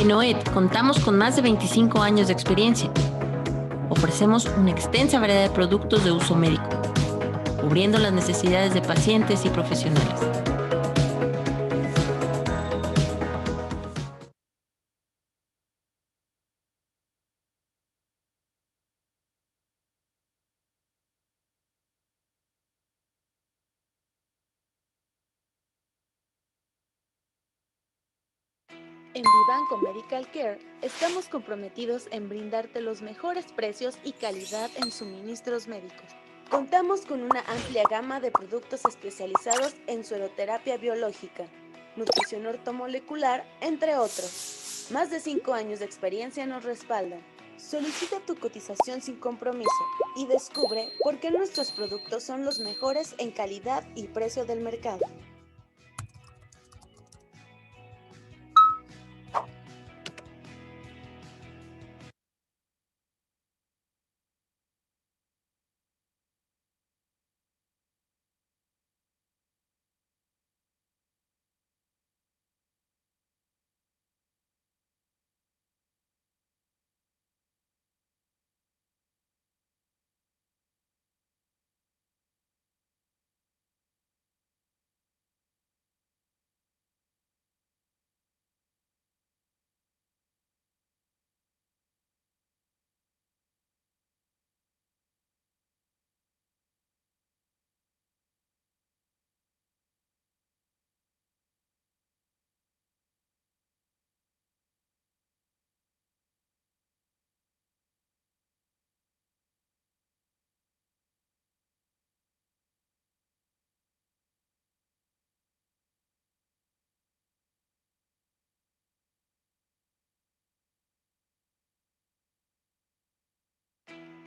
En OED contamos con más de 25 años de experiencia. Ofrecemos una extensa variedad de productos de uso médico, cubriendo las necesidades de pacientes y profesionales. En Vivanco Medical Care estamos comprometidos en brindarte los mejores precios y calidad en suministros médicos. Contamos con una amplia gama de productos especializados en sueroterapia biológica, nutrición ortomolecular, entre otros. Más de 5 años de experiencia nos respaldan. Solicita tu cotización sin compromiso y descubre por qué nuestros productos son los mejores en calidad y precio del mercado.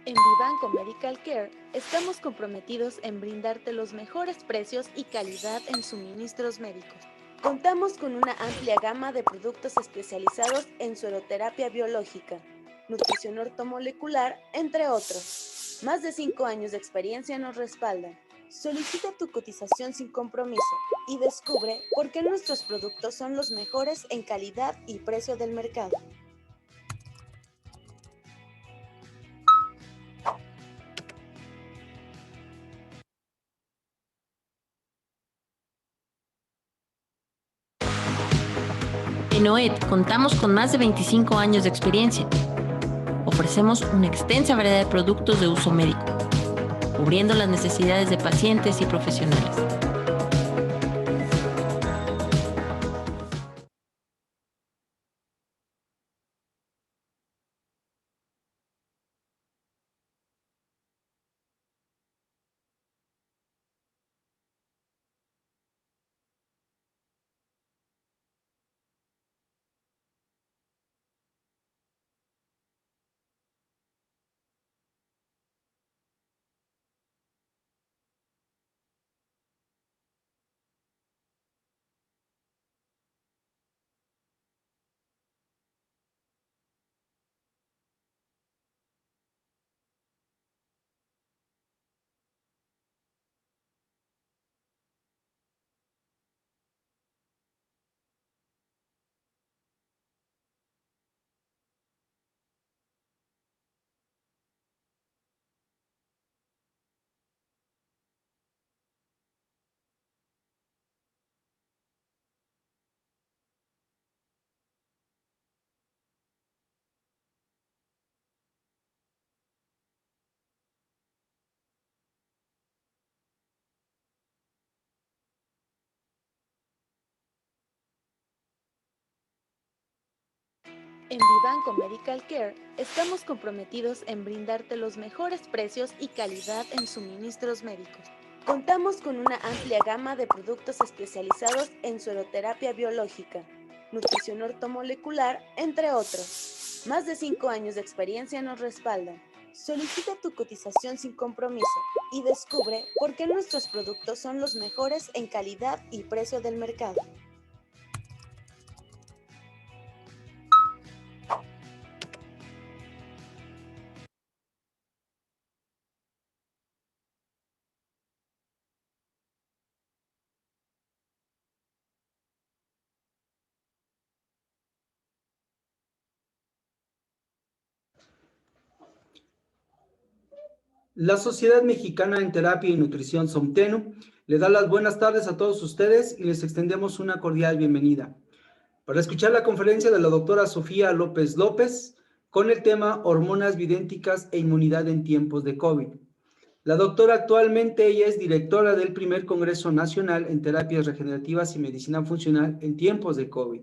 En Vivanco Medical Care estamos comprometidos en brindarte los mejores precios y calidad en suministros médicos. Contamos con una amplia gama de productos especializados en sueroterapia biológica, nutrición ortomolecular, entre otros. Más de 5 años de experiencia nos respaldan. Solicita tu cotización sin compromiso y descubre por qué nuestros productos son los mejores en calidad y precio del mercado. En OED contamos con más de 25 años de experiencia. Ofrecemos una extensa variedad de productos de uso médico, cubriendo las necesidades de pacientes y profesionales. En Vivanco Medical Care estamos comprometidos en brindarte los mejores precios y calidad en suministros médicos. Contamos con una amplia gama de productos especializados en sueroterapia biológica, nutrición ortomolecular, entre otros. Más de 5 años de experiencia nos respaldan. Solicita tu cotización sin compromiso y descubre por qué nuestros productos son los mejores en calidad y precio del mercado. La Sociedad Mexicana en Terapia y Nutrición, SOMTENU, le da las buenas tardes a todos ustedes y les extendemos una cordial bienvenida para escuchar la conferencia de la doctora Sofía López López con el tema Hormonas bioidénticas e inmunidad en tiempos de COVID. La doctora actualmente ella es directora del primer Congreso Nacional en Terapias Regenerativas y Medicina Funcional en tiempos de COVID.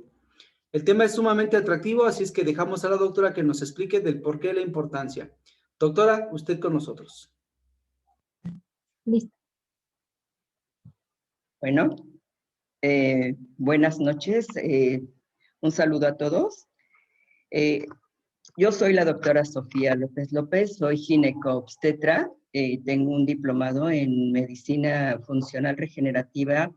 El tema es sumamente atractivo, así es que dejamos a la doctora que nos explique del por qué la importancia. Doctora, usted con nosotros. Listo. Bueno, buenas noches. Un saludo a todos. Yo soy la doctora Sofía López López, soy gineco-obstetra, tengo un diplomado en medicina funcional regenerativa,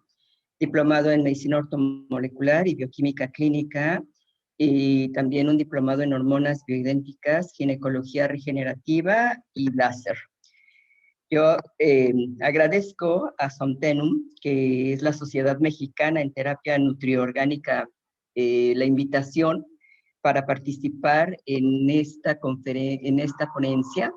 diplomado en medicina ortomolecular y bioquímica clínica, y también un diplomado en hormonas bioidénticas, ginecología regenerativa y láser. Yo agradezco a SOMTENUM, que es la Sociedad Mexicana en Terapia Nutriorgánica, la invitación para participar en esta ponencia.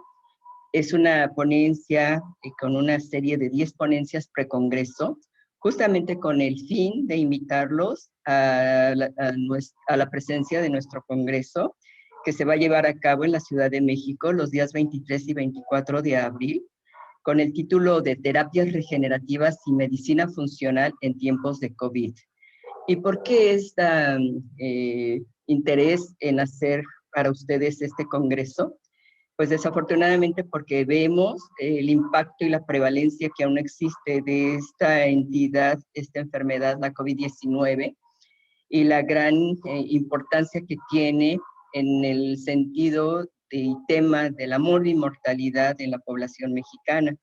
Es una ponencia con una serie de 10 ponencias precongreso, justamente con el fin de invitarlos a la presencia de nuestro congreso, que se va a llevar a cabo en la Ciudad de México los días 23 y 24 de abril, con el título de Terapias Regenerativas y Medicina Funcional en tiempos de COVID. ¿Y por qué este interés en hacer para ustedes este congreso? Pues desafortunadamente porque vemos el impacto y la prevalencia que aún existe de esta entidad, esta enfermedad, la COVID-19, y la gran importancia que tiene en el sentido del tema del amor y mortalidad en la población mexicana.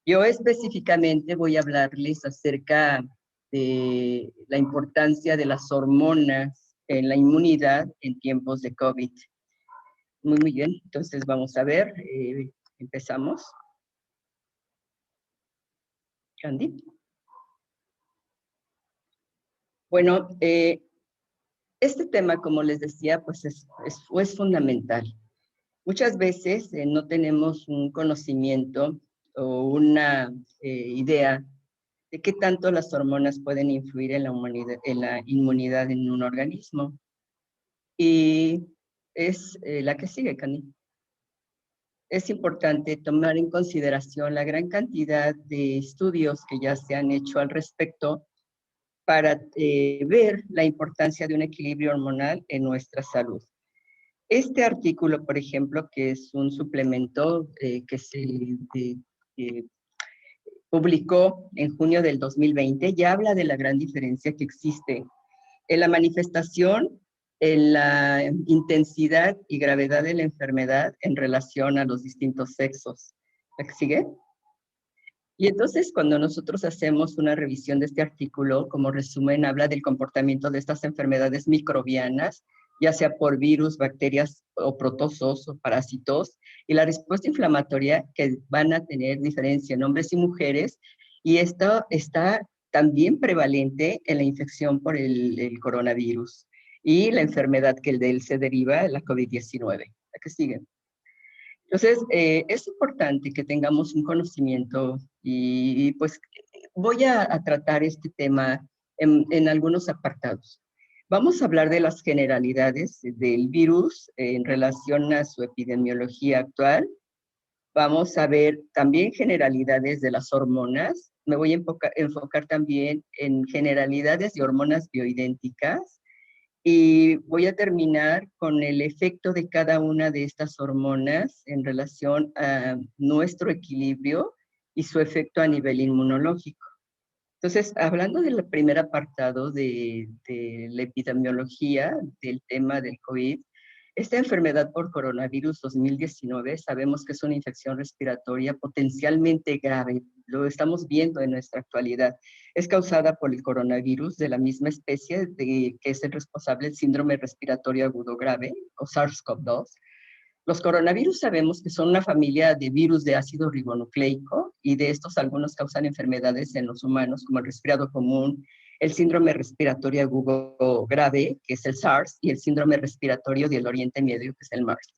Yo específicamente voy a hablarles acerca de la importancia de las hormonas en la inmunidad en tiempos de COVID. Muy bien, entonces vamos a ver, empezamos. Candy. Bueno, este tema, como les decía, pues es fundamental. Muchas veces no tenemos un conocimiento o una idea de qué tanto las hormonas pueden influir en la inmunidad en un organismo. Y es la que sigue, Candy. Es importante tomar en consideración la gran cantidad de estudios que ya se han hecho al respecto para ver la importancia de un equilibrio hormonal en nuestra salud. Este artículo, por ejemplo, que es un suplemento que se publicó en junio del 2020, ya habla de la gran diferencia que existe en la manifestación, en la intensidad y gravedad de la enfermedad en relación a los distintos sexos. ¿La que sigue? Y entonces, cuando nosotros hacemos una revisión de este artículo, como resumen, habla del comportamiento de estas enfermedades microbianas, ya sea por virus, bacterias o protozoos o parásitos, y la respuesta inflamatoria que van a tener diferencia en hombres y mujeres, y esto está también prevalente en la infección por el coronavirus y la enfermedad que de él se deriva, la COVID-19. ¿La que sigue? Entonces, es importante que tengamos un conocimiento y pues voy a tratar este tema en algunos apartados. Vamos a hablar de las generalidades del virus en relación a su epidemiología actual. Vamos a ver también generalidades de las hormonas. Me voy a enfocar también en generalidades de hormonas bioidénticas. Y voy a terminar con el efecto de cada una de estas hormonas en relación a nuestro equilibrio y su efecto a nivel inmunológico. Entonces, hablando del primer apartado de la epidemiología del tema del COVID, esta enfermedad por coronavirus 2019 sabemos que es una infección respiratoria potencialmente grave. Lo estamos viendo en nuestra actualidad. Es causada por el coronavirus de la misma especie que es el responsable del síndrome respiratorio agudo grave, o SARS-CoV-2. Los coronavirus sabemos que son una familia de virus de ácido ribonucleico y de estos algunos causan enfermedades en los humanos como el resfriado común, el síndrome respiratorio agudo grave, que es el SARS, y el síndrome respiratorio del Oriente Medio, que es el MERS.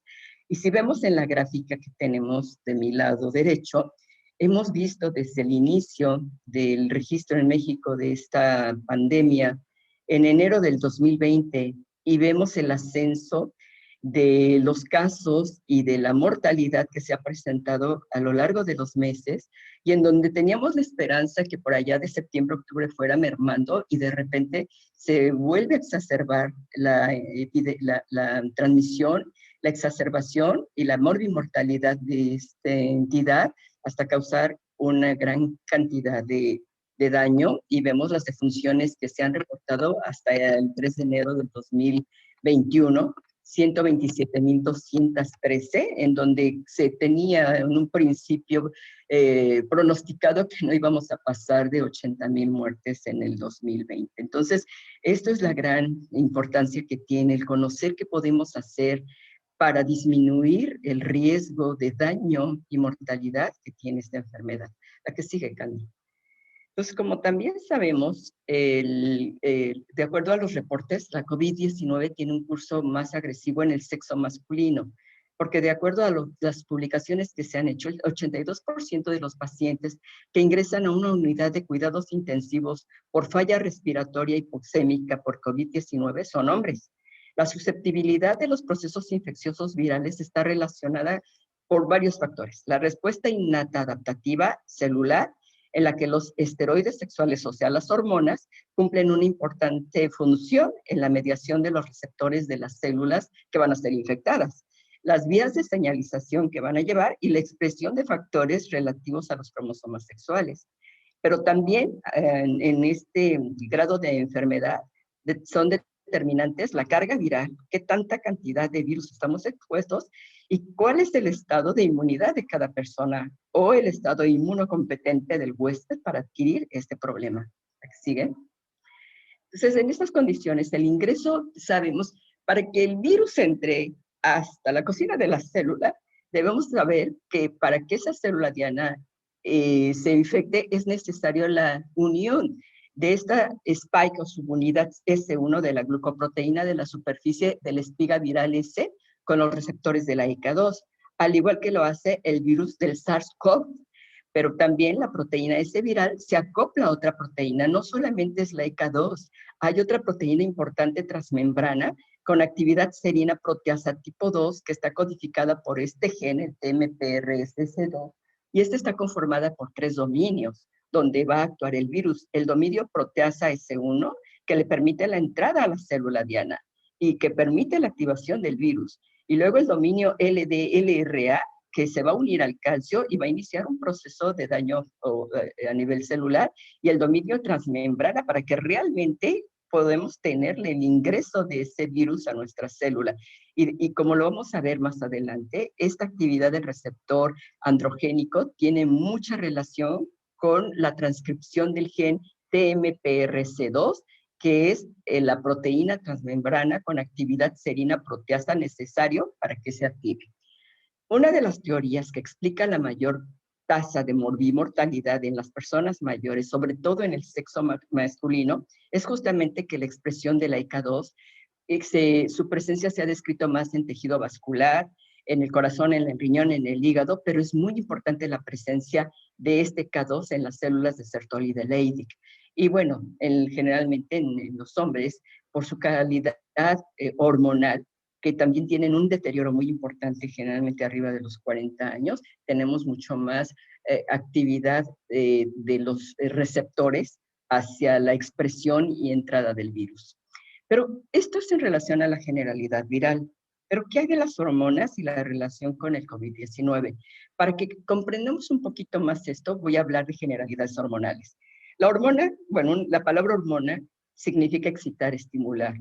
Y si vemos en la gráfica que tenemos de mi lado derecho, hemos visto desde el inicio del registro en México de esta pandemia en enero del 2020 y vemos el ascenso de los casos y de la mortalidad que se ha presentado a lo largo de los meses y en donde teníamos la esperanza que por allá de septiembre, octubre fuera mermando y de repente se vuelve a exacerbar la transmisión, la exacerbación y la morbimortalidad de esta entidad hasta causar una gran cantidad de daño y vemos las defunciones que se han reportado hasta el 3 de enero del 2021, 127,213, en donde se tenía en un principio pronosticado que no íbamos a pasar de 80,000 muertes en el 2020. Entonces, esto es la gran importancia que tiene el conocer qué podemos hacer para disminuir el riesgo de daño y mortalidad que tiene esta enfermedad. La que sigue, Candy. Entonces, como también sabemos, de acuerdo a los reportes, la COVID-19 tiene un curso más agresivo en el sexo masculino, porque de acuerdo a las publicaciones que se han hecho, el 82% de los pacientes que ingresan a una unidad de cuidados intensivos por falla respiratoria hipoxémica por COVID-19 son hombres. La susceptibilidad de los procesos infecciosos virales está relacionada por varios factores. La respuesta innata adaptativa celular, en la que los esteroides sexuales, o sea, las hormonas, cumplen una importante función en la mediación de los receptores de las células que van a ser infectadas, las vías de señalización que van a llevar y la expresión de factores relativos a los cromosomas sexuales. Pero también en este grado de enfermedad son determinantes la carga viral, qué tanta cantidad de virus estamos expuestos y cuál es el estado de inmunidad de cada persona o el estado inmunocompetente del huésped para adquirir este problema. ¿Sigue? Entonces, en estas condiciones, el ingreso, sabemos, para que el virus entre hasta la cocina de la célula, debemos saber que para que esa célula diana se infecte es necesario la unión de esta spike o subunidad S1 de la glucoproteína de la superficie de la espiga viral S con los receptores de la ECA2, al igual que lo hace el virus del SARS-CoV. Pero también la proteína S viral se acopla a otra proteína, no solamente es la ECA2, hay otra proteína importante transmembrana con actividad serina proteasa tipo 2 que está codificada por este gen, el TMPRSS2, y esta está conformada por 3 dominios donde va a actuar el virus. El dominio proteasa S1, que le permite la entrada a la célula diana y que permite la activación del virus. Y luego el dominio LDLRA, que se va a unir al calcio y va a iniciar un proceso de daño a nivel celular, y el dominio transmembrana para que realmente podemos tener el ingreso de ese virus a nuestra célula. Y como lo vamos a ver más adelante, esta actividad del receptor androgénico tiene mucha relación con la transcripción del gen TMPRC2, que es la proteína transmembrana con actividad serina proteasa necesario para que se active. Una de las teorías que explica la mayor tasa de morbimortalidad en las personas mayores, sobre todo en el sexo masculino, es justamente que la expresión de la ECA2, su presencia se ha descrito más en tejido vascular, en el corazón, en el riñón, en el hígado, pero es muy importante la presencia de este K2 en las células de Sertoli de Leydig. Y bueno, generalmente en los hombres, por su calidad hormonal, que también tienen un deterioro muy importante, generalmente arriba de los 40 años, tenemos mucho más actividad de los receptores hacia la expresión y entrada del virus. Pero esto es en relación a la generalidad viral. Pero ¿qué hay de las hormonas y la relación con el COVID-19? Para que comprendamos un poquito más esto, voy a hablar de generalidades hormonales. La hormona, bueno, la palabra hormona significa excitar, estimular.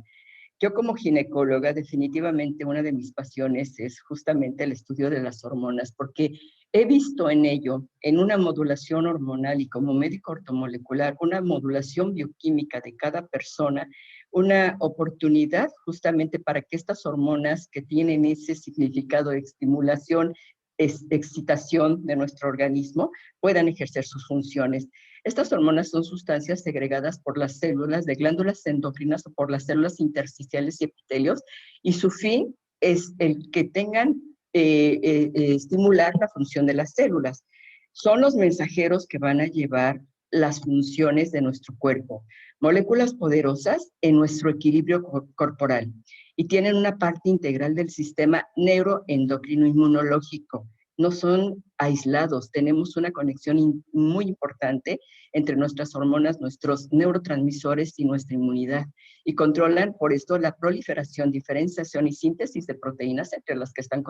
Yo como ginecóloga, definitivamente una de mis pasiones es justamente el estudio de las hormonas, porque he visto en ello, en una modulación hormonal y como médico ortomolecular, una modulación bioquímica de cada persona, una oportunidad justamente para que estas hormonas que tienen ese significado de estimulación, excitación de nuestro organismo, puedan ejercer sus funciones. Estas hormonas son sustancias segregadas por las células de glándulas endocrinas o por las células intersticiales y epitelios, y su fin es el que tengan estimular la función de las células. Son los mensajeros que van a llevar las funciones de nuestro cuerpo, moléculas poderosas en nuestro equilibrio corporal y tienen una parte integral del sistema neuroendocrino inmunológico. No son aislados, tenemos una conexión muy importante entre nuestras hormonas, nuestros neurotransmisores y nuestra inmunidad, y controlan por esto la proliferación, diferenciación y síntesis de proteínas entre las que están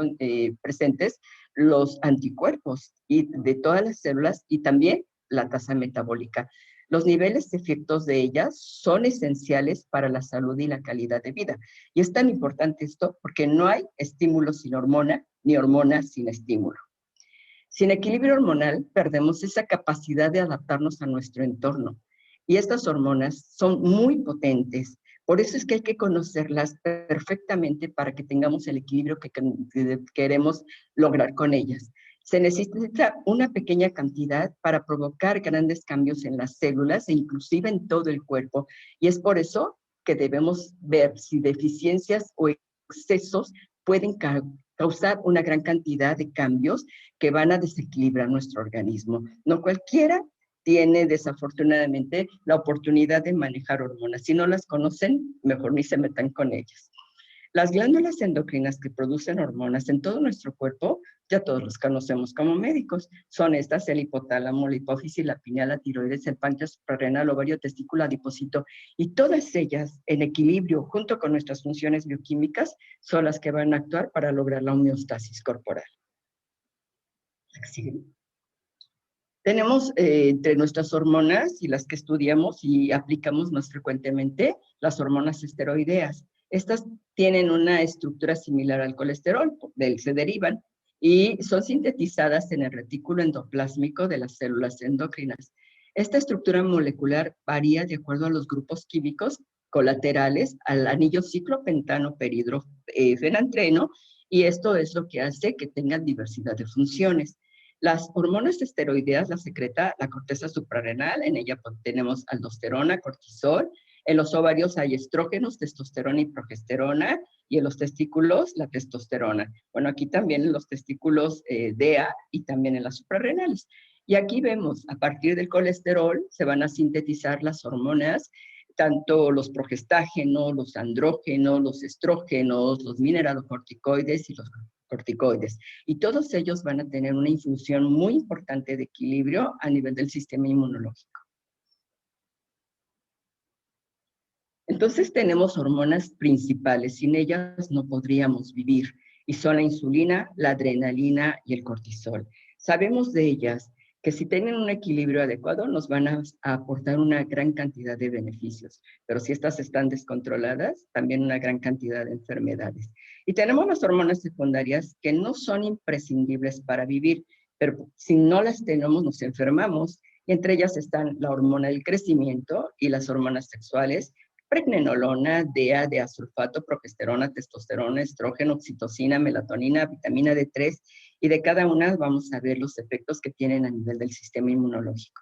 presentes los anticuerpos y de todas las células, y también la tasa metabólica. Los niveles de efectos de ellas son esenciales para la salud y la calidad de vida. Y es tan importante esto porque no hay estímulo sin hormona, ni hormona sin estímulo. Sin equilibrio hormonal, perdemos esa capacidad de adaptarnos a nuestro entorno. Y estas hormonas son muy potentes. Por eso es que hay que conocerlas perfectamente para que tengamos el equilibrio que queremos lograr con ellas. Se necesita una pequeña cantidad para provocar grandes cambios en las células e inclusive en todo el cuerpo. Y es por eso que debemos ver si deficiencias o excesos pueden causar una gran cantidad de cambios que van a desequilibrar nuestro organismo. No cualquiera tiene desafortunadamente la oportunidad de manejar hormonas. Si no las conocen, mejor ni se metan con ellas. Las glándulas endocrinas que producen hormonas en todo nuestro cuerpo, ya todos los conocemos como médicos. Son estas: el hipotálamo, la hipófisis, la pineal, la tiroides, el páncreas, suprarrenal, ovario, testículo, adipocito. Y todas ellas, en equilibrio, junto con nuestras funciones bioquímicas, son las que van a actuar para lograr la homeostasis corporal. Tenemos entre nuestras hormonas y las que estudiamos y aplicamos más frecuentemente, las hormonas esteroideas. Estas tienen una estructura similar al colesterol, de él se derivan, y son sintetizadas en el retículo endoplásmico de las células endocrinas. Esta estructura molecular varía de acuerdo a los grupos químicos colaterales al anillo ciclopentano peridrofenantreno, y esto es lo que hace que tengan diversidad de funciones. Las hormonas esteroideas las secreta la corteza suprarrenal, en ella tenemos aldosterona, cortisol. En los ovarios hay estrógenos, testosterona y progesterona, y en los testículos la testosterona. Bueno, aquí también en los testículos DEA y también en las suprarrenales. Y aquí vemos, a partir del colesterol se van a sintetizar las hormonas, tanto los progestágenos, los andrógenos, los estrógenos, los mineralocorticoides y los corticoides. Y todos ellos van a tener una infusión muy importante de equilibrio a nivel del sistema inmunológico. Entonces tenemos hormonas principales, sin ellas no podríamos vivir, y son la insulina, la adrenalina y el cortisol. Sabemos de ellas que si tienen un equilibrio adecuado nos van a aportar una gran cantidad de beneficios, pero si estas están descontroladas, también una gran cantidad de enfermedades. Y tenemos las hormonas secundarias que no son imprescindibles para vivir, pero si no las tenemos nos enfermamos, y entre ellas están la hormona del crecimiento y las hormonas sexuales: pregnenolona, DEA, diasulfato, progesterona, testosterona, estrógeno, oxitocina, melatonina, vitamina D3, y de cada una vamos a ver los efectos que tienen a nivel del sistema inmunológico.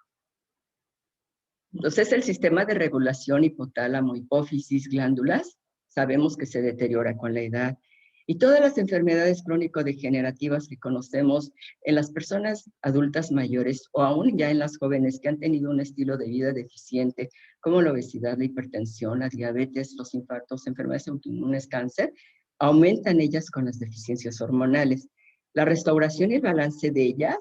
Entonces, el sistema de regulación hipotálamo, hipófisis, glándulas, sabemos que se deteriora con la edad. Y todas las enfermedades crónico-degenerativas que conocemos en las personas adultas mayores o aún ya en las jóvenes que han tenido un estilo de vida deficiente, como la obesidad, la hipertensión, la diabetes, los infartos, enfermedades autoinmunes, cáncer, aumentan ellas con las deficiencias hormonales. La restauración y el balance de ellas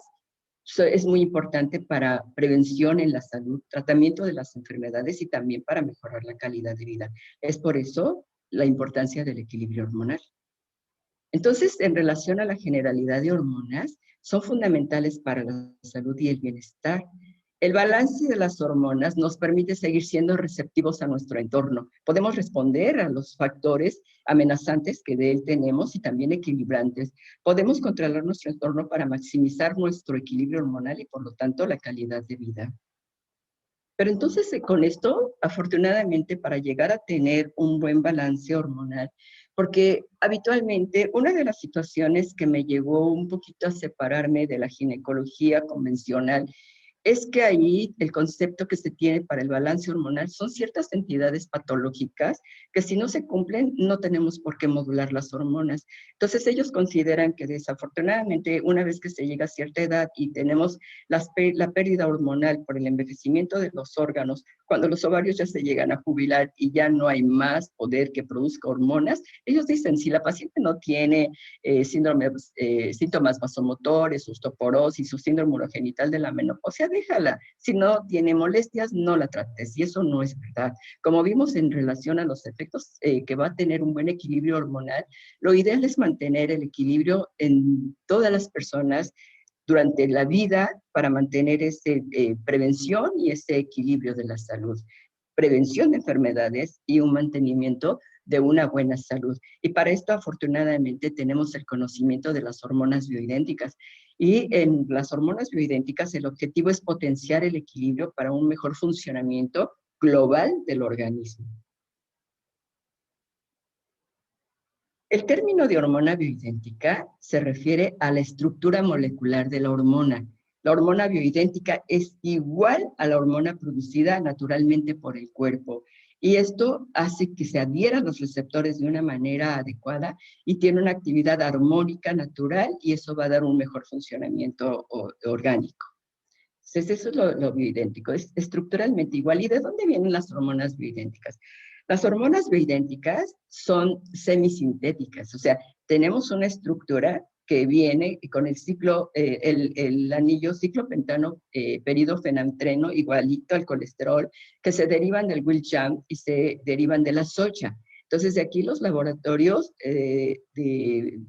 es muy importante para prevención en la salud, tratamiento de las enfermedades y también para mejorar la calidad de vida. Es por eso la importancia del equilibrio hormonal. Entonces, en relación a la generalidad de hormonas, son fundamentales para la salud y el bienestar. El balance de las hormonas nos permite seguir siendo receptivos a nuestro entorno. Podemos responder a los factores amenazantes que de él tenemos y también equilibrantes. Podemos controlar nuestro entorno para maximizar nuestro equilibrio hormonal y, por lo tanto, la calidad de vida. Pero entonces, con esto, afortunadamente, para llegar a tener un buen balance hormonal, porque habitualmente una de las situaciones que me llevó un poquito a separarme de la ginecología convencional es que ahí el concepto que se tiene para el balance hormonal son ciertas entidades patológicas que si no se cumplen no tenemos por qué modular las hormonas. Entonces ellos consideran que desafortunadamente una vez que se llega a cierta edad y tenemos la pérdida hormonal por el envejecimiento de los órganos, cuando los ovarios ya se llegan a jubilar y ya no hay más poder que produzca hormonas, ellos dicen si la paciente no tiene síntomas vasomotores, osteoporosis o síndrome urogenital de la menopausia, déjala. Si no tiene molestias, no la trates. Y eso no es verdad. Como vimos en relación a los efectos que va a tener un buen equilibrio hormonal, lo ideal es mantener el equilibrio en todas las personas durante la vida para mantener esa prevención y ese equilibrio de la salud. Prevención de enfermedades y un mantenimiento de una buena salud. Y para esto, afortunadamente, tenemos el conocimiento de las hormonas bioidénticas. Y en las hormonas bioidénticas, el objetivo es potenciar el equilibrio para un mejor funcionamiento global del organismo. El término de hormona bioidéntica se refiere a la estructura molecular de la hormona. La hormona bioidéntica es igual a la hormona producida naturalmente por el cuerpo. Y esto hace que se adhieran los receptores de una manera adecuada y tiene una actividad armónica natural y eso va a dar un mejor funcionamiento orgánico. Entonces, eso es lo bioidéntico, es estructuralmente igual. ¿Y de dónde vienen las hormonas bioidénticas? Las hormonas bioidénticas son semisintéticas, o sea, tenemos una estructura que viene con el ciclo, el anillo ciclopentano peridofenantreno igualito al colesterol, que se derivan del Wilsham y se derivan de la soja. Entonces, de aquí los laboratorios de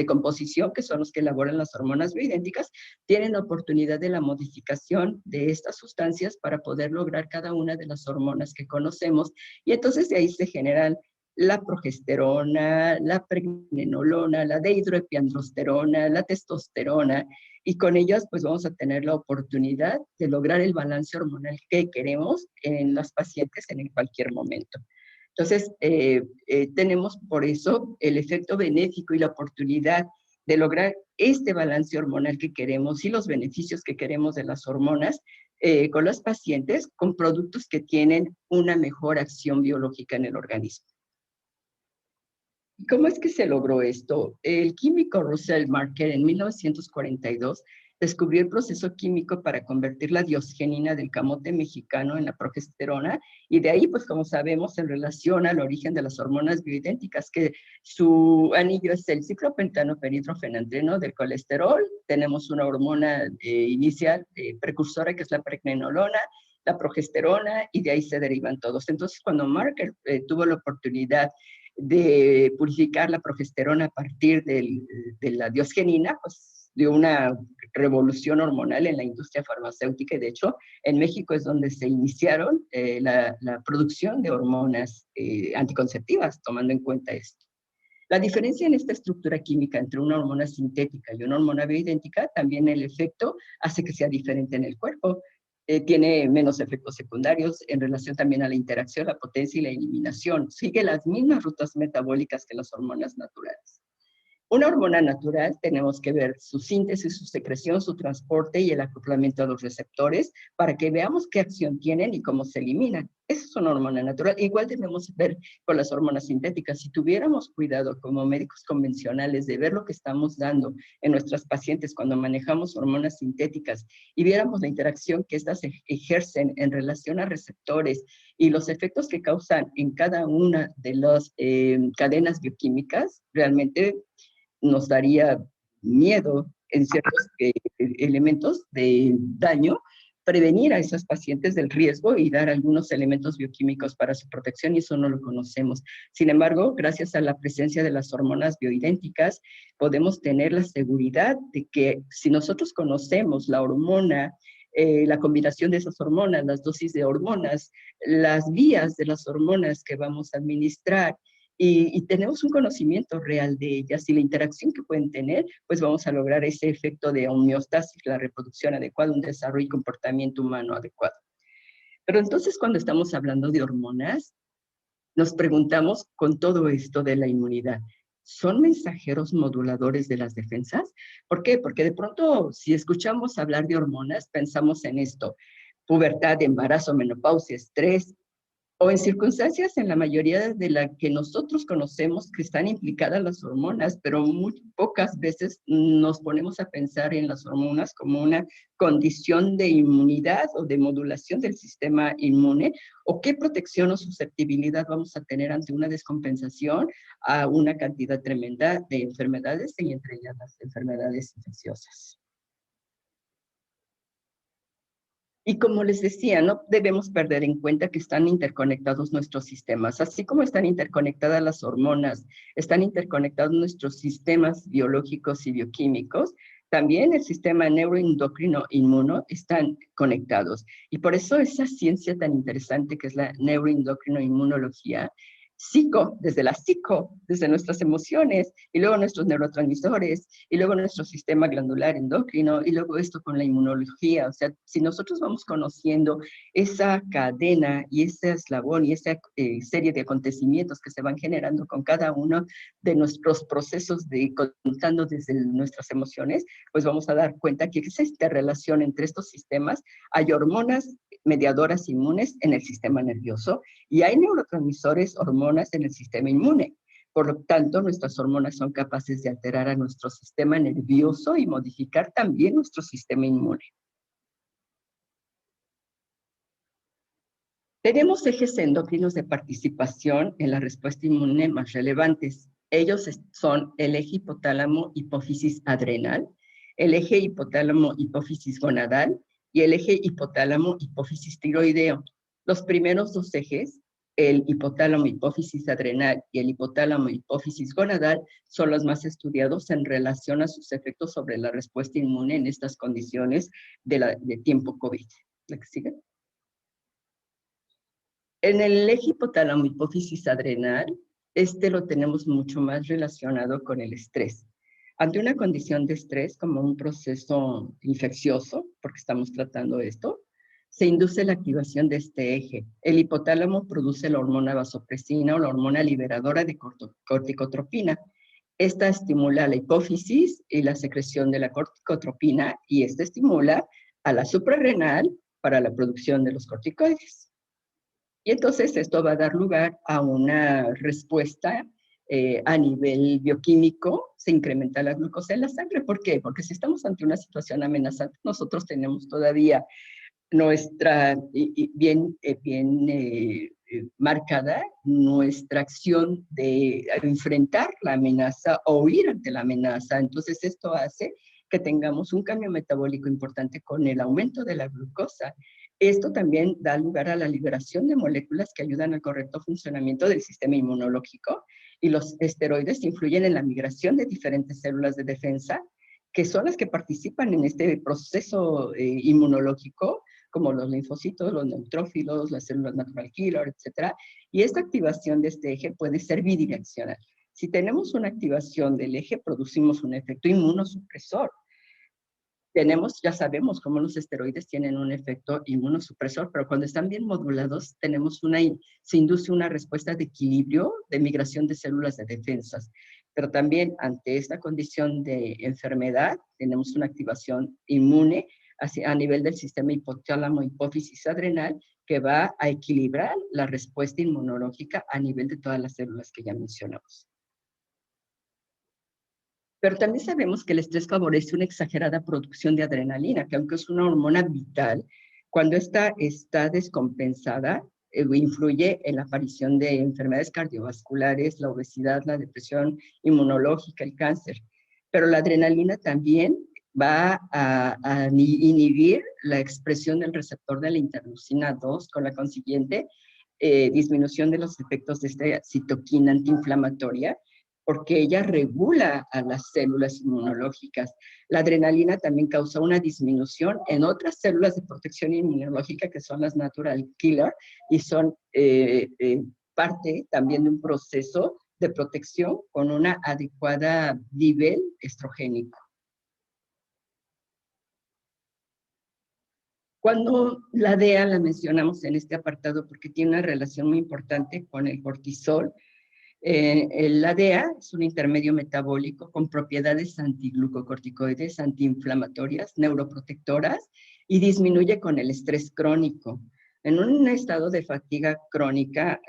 composición, que son los que elaboran las hormonas bioidénticas, tienen la oportunidad de la modificación de estas sustancias para poder lograr cada una de las hormonas que conocemos. Y entonces de ahí se generan la progesterona, la pregnenolona, la dehidroepiandrosterona, la testosterona, y con ellas pues vamos a tener la oportunidad de lograr el balance hormonal que queremos en las pacientes en cualquier momento. Entonces, tenemos por eso el efecto benéfico y la oportunidad de lograr este balance hormonal que queremos y los beneficios que queremos de las hormonas con los pacientes con productos que tienen una mejor acción biológica en el organismo. ¿Cómo es que se logró esto? El químico Russell Marker en 1942 descubrió el proceso químico para convertir la diosgenina del camote mexicano en la progesterona y de ahí, pues como sabemos, en relación al origen de las hormonas bioidénticas, que su anillo es el ciclopentano peridrofenantreno del colesterol, tenemos una hormona inicial precursora que es la pregnenolona, la progesterona y de ahí se derivan todos. Entonces, cuando Marker tuvo la oportunidad de purificar la progesterona a partir de la diosgenina, pues dio una revolución hormonal en la industria farmacéutica y de hecho en México es donde se iniciaron la producción de hormonas anticonceptivas, tomando en cuenta esto. La diferencia en esta estructura química entre una hormona sintética y una hormona bioidéntica, también el efecto hace que sea diferente en el cuerpo. Tiene menos efectos secundarios en relación también a la interacción, la potencia y la eliminación. Sigue las mismas rutas metabólicas que las hormonas naturales. Una hormona natural tenemos que ver su síntesis, su secreción, su transporte y el acoplamiento a los receptores para que veamos qué acción tienen y cómo se eliminan. Esa es una hormona natural. Igual debemos ver con las hormonas sintéticas. Si tuviéramos cuidado como médicos convencionales de ver lo que estamos dando en nuestras pacientes cuando manejamos hormonas sintéticas y viéramos la interacción que estas ejercen en relación a receptores y los efectos que causan en cada una de las cadenas bioquímicas, realmente nos daría miedo en ciertos elementos de daño, prevenir a esas pacientes del riesgo y dar algunos elementos bioquímicos para su protección y eso no lo conocemos. Sin embargo, gracias a la presencia de las hormonas bioidénticas, podemos tener la seguridad de que si nosotros conocemos la hormona, la combinación de esas hormonas, las dosis de hormonas, las vías de las hormonas que vamos a administrar, y tenemos un conocimiento real de ellas y la interacción que pueden tener, pues vamos a lograr ese efecto de homeostasis, la reproducción adecuada, un desarrollo y comportamiento humano adecuado. Pero entonces cuando estamos hablando de hormonas, nos preguntamos con todo esto de la inmunidad, son mensajeros moduladores de las defensas. ¿Por qué? Porque de pronto, si escuchamos hablar de hormonas, pensamos en esto: pubertad, embarazo, menopausia, estrés, o en circunstancias en la mayoría de las que nosotros conocemos que están implicadas las hormonas, pero muy pocas veces nos ponemos a pensar en las hormonas como una condición de inmunidad o de modulación del sistema inmune, o qué protección o susceptibilidad vamos a tener ante una descompensación a una cantidad tremenda de enfermedades, y entre ellas las enfermedades infecciosas. Y como les decía, no debemos perder en cuenta que están interconectados nuestros sistemas. Así como están interconectadas las hormonas, están interconectados nuestros sistemas biológicos y bioquímicos, también el sistema neuroendocrino inmuno están conectados. Y por eso esa ciencia tan interesante que es la neuroendocrino inmunología, desde nuestras emociones, y luego nuestros neurotransmisores, y luego nuestro sistema glandular endocrino, y luego esto con la inmunología. O sea, si nosotros vamos conociendo esa cadena y ese eslabón y esa serie de acontecimientos que se van generando con cada uno de nuestros procesos contando desde nuestras emociones, pues vamos a dar cuenta que existe esta relación entre estos sistemas. Hay hormonas mediadoras inmunes en el sistema nervioso y hay neurotransmisores, hormonas en el sistema inmune. Por lo tanto, nuestras hormonas son capaces de alterar a nuestro sistema nervioso y modificar también nuestro sistema inmune. Tenemos ejes endocrinos de participación en la respuesta inmune más relevantes. Ellos son el eje hipotálamo-hipófisis adrenal, el eje hipotálamo-hipófisis gonadal y el eje hipotálamo-hipófisis tiroideo. Los primeros dos ejes, el hipotálamo-hipófisis adrenal y el hipotálamo-hipófisis gonadal, son los más estudiados en relación a sus efectos sobre la respuesta inmune en estas condiciones de tiempo COVID. ¿La que sigue? En el eje hipotálamo-hipófisis adrenal, lo tenemos mucho más relacionado con el estrés. Ante una condición de estrés, como un proceso infeccioso, porque estamos tratando esto, se induce la activación de este eje. El hipotálamo produce la hormona vasopresina o la hormona liberadora de corticotropina. Esta estimula la hipófisis y la secreción de la corticotropina, y esta estimula a la suprarrenal para la producción de los corticoides. Y entonces esto va a dar lugar a una respuesta a nivel bioquímico. Se incrementa la glucosa en la sangre. ¿Por qué? Porque si estamos ante una situación amenazante, nosotros tenemos todavía nuestra, bien marcada nuestra acción de enfrentar la amenaza o huir ante la amenaza. Entonces esto hace que tengamos un cambio metabólico importante con el aumento de la glucosa. Esto también da lugar a la liberación de moléculas que ayudan al correcto funcionamiento del sistema inmunológico, y los esteroides influyen en la migración de diferentes células de defensa, que son las que participan en este proceso inmunológico, como los linfocitos, los neutrófilos, las células natural killer, etc. Y esta activación de este eje puede ser bidireccional. Si tenemos una activación del eje, producimos un efecto inmunosupresor. Ya sabemos cómo los esteroides tienen un efecto inmunosupresor, pero cuando están bien modulados, se induce una respuesta de equilibrio, de migración de células de defensas. Pero también ante esta condición de enfermedad, tenemos una activación inmune a nivel del sistema hipotálamo-hipófisis adrenal, que va a equilibrar la respuesta inmunológica a nivel de todas las células que ya mencionamos. Pero también sabemos que el estrés favorece una exagerada producción de adrenalina, que aunque es una hormona vital, cuando esta está descompensada, influye en la aparición de enfermedades cardiovasculares, la obesidad, la depresión inmunológica, el cáncer. Pero la adrenalina también va a inhibir la expresión del receptor de la interleucina 2, con la consiguiente disminución de los efectos de esta citoquina antiinflamatoria, porque ella regula a las células inmunológicas. La adrenalina también causa una disminución en otras células de protección inmunológica, que son las natural killer, y son parte también de un proceso de protección con una adecuada nivel estrogénico. Cuando la DEA la mencionamos en este apartado porque tiene una relación muy importante con el cortisol, La DEA es un intermedio metabólico con propiedades antiglucocorticoides, antiinflamatorias, neuroprotectoras y disminuye con el estrés crónico. En un estado de fatiga crónica,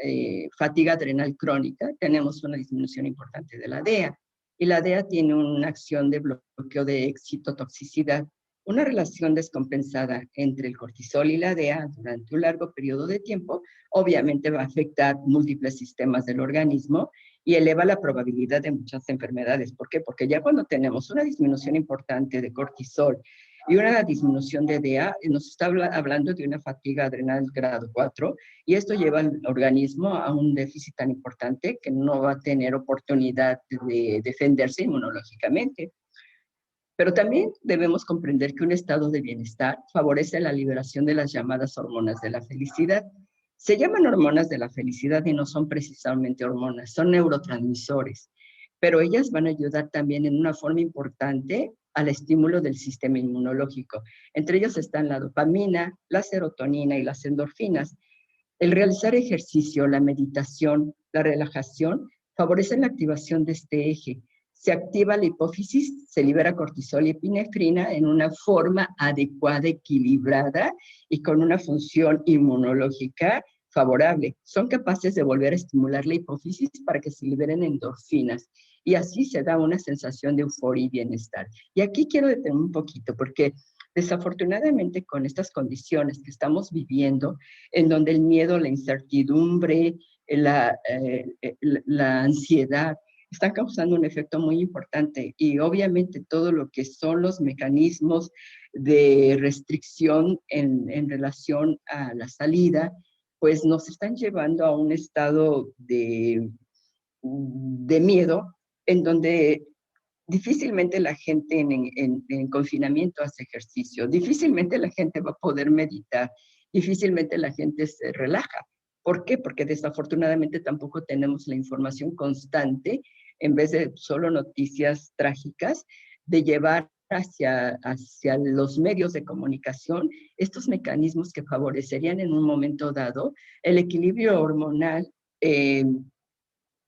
fatiga adrenal crónica, tenemos una disminución importante de la DEA. Y la DEA tiene una acción de bloqueo de excitotoxicidad, una relación descompensada entre el cortisol y la DEA durante un largo periodo de tiempo, obviamente va a afectar múltiples sistemas del organismo y eleva la probabilidad de muchas enfermedades. ¿Por qué? Porque ya cuando tenemos una disminución importante de cortisol y una disminución de DEA, nos está hablando de una fatiga adrenal grado 4, y esto lleva al organismo a un déficit tan importante que no va a tener oportunidad de defenderse inmunológicamente. Pero también debemos comprender que un estado de bienestar favorece la liberación de las llamadas hormonas de la felicidad. Se llaman hormonas de la felicidad y no son precisamente hormonas, son neurotransmisores, pero ellas van a ayudar también en una forma importante al estímulo del sistema inmunológico. Entre ellos están la dopamina, la serotonina y las endorfinas. El realizar ejercicio, la meditación, la relajación, favorecen la activación de este eje. Se activa la hipófisis, se libera cortisol y epinefrina en una forma adecuada, equilibrada y con una función inmunológica favorable. Son capaces de volver a estimular la hipófisis para que se liberen endorfinas y así se da una sensación de euforia y bienestar. Y aquí quiero detenerme un poquito porque desafortunadamente con estas condiciones que estamos viviendo, en donde el miedo, la incertidumbre, la ansiedad, están causando un efecto muy importante y obviamente todo lo que son los mecanismos de restricción en relación a la salida, pues nos están llevando a un estado de miedo en donde difícilmente la gente en confinamiento hace ejercicio, difícilmente la gente va a poder meditar, difícilmente la gente se relaja. ¿Por qué? Porque desafortunadamente tampoco tenemos la información constante, en vez de solo noticias trágicas, de llevar hacia los medios de comunicación estos mecanismos que favorecerían en un momento dado el equilibrio hormonal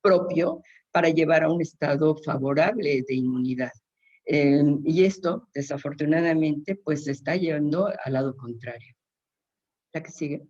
propio para llevar a un estado favorable de inmunidad. Y esto, desafortunadamente, pues se está llevando al lado contrario. ¿La que sigue?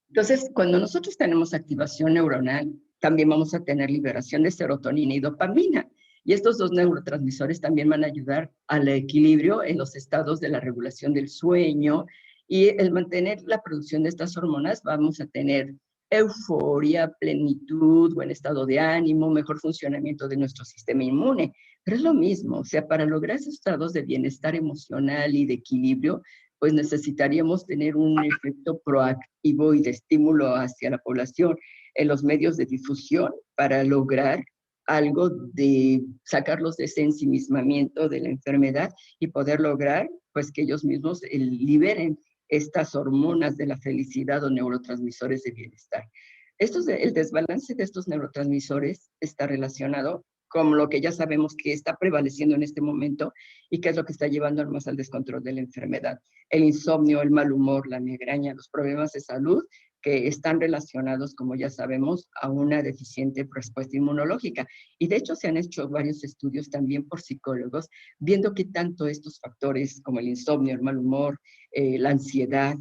Entonces, cuando nosotros tenemos activación neuronal, también vamos a tener liberación de serotonina y dopamina. Y estos dos neurotransmisores también van a ayudar al equilibrio en los estados de la regulación del sueño. Y el mantener la producción de estas hormonas, vamos a tener euforia, plenitud, buen estado de ánimo, mejor funcionamiento de nuestro sistema inmune. Pero es lo mismo, o sea, para lograr esos estados de bienestar emocional y de equilibrio, pues necesitaríamos tener un efecto proactivo y de estímulo hacia la población en los medios de difusión para lograr algo de sacarlos de ese ensimismamiento de la enfermedad y poder lograr pues que ellos mismos liberen estas hormonas de la felicidad o neurotransmisores de bienestar. El desbalance de estos neurotransmisores está relacionado con lo que ya sabemos que está prevaleciendo en este momento y que es lo que está llevando más al descontrol de la enfermedad. El insomnio, el mal humor, la migraña, los problemas de salud que están relacionados, como ya sabemos, a una deficiente respuesta inmunológica. Y de hecho se han hecho varios estudios también por psicólogos, viendo que tanto estos factores como el insomnio, el mal humor, la ansiedad,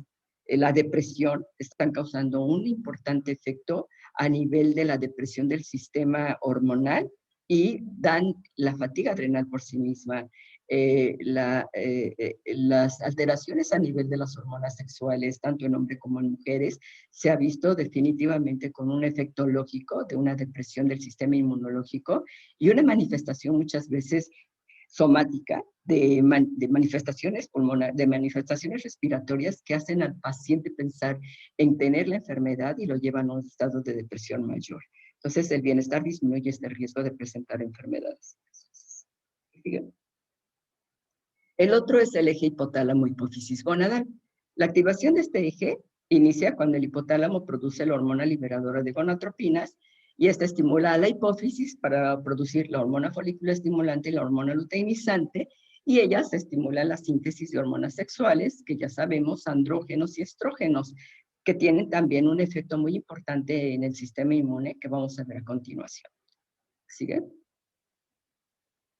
la depresión, están causando un importante efecto a nivel de la depresión del sistema hormonal y dan la fatiga adrenal por sí misma, las alteraciones a nivel de las hormonas sexuales, tanto en hombres como en mujeres, se ha visto definitivamente con un efecto lógico de una depresión del sistema inmunológico y una manifestación muchas veces somática de manifestaciones pulmonares, de manifestaciones respiratorias que hacen al paciente pensar en tener la enfermedad y lo llevan a un estado de depresión mayor. Entonces, el bienestar disminuye este riesgo de presentar enfermedades. El otro es el eje hipotálamo hipófisis gonadal. La activación de este eje inicia cuando el hipotálamo produce la hormona liberadora de gonadotropinas y esta estimula a la hipófisis para producir la hormona folículo estimulante y la hormona luteinizante, y ellas estimulan la síntesis de hormonas sexuales, que ya sabemos, andrógenos y estrógenos. que tienen también un efecto muy importante en el sistema inmune que vamos a ver a continuación. ¿Sigue?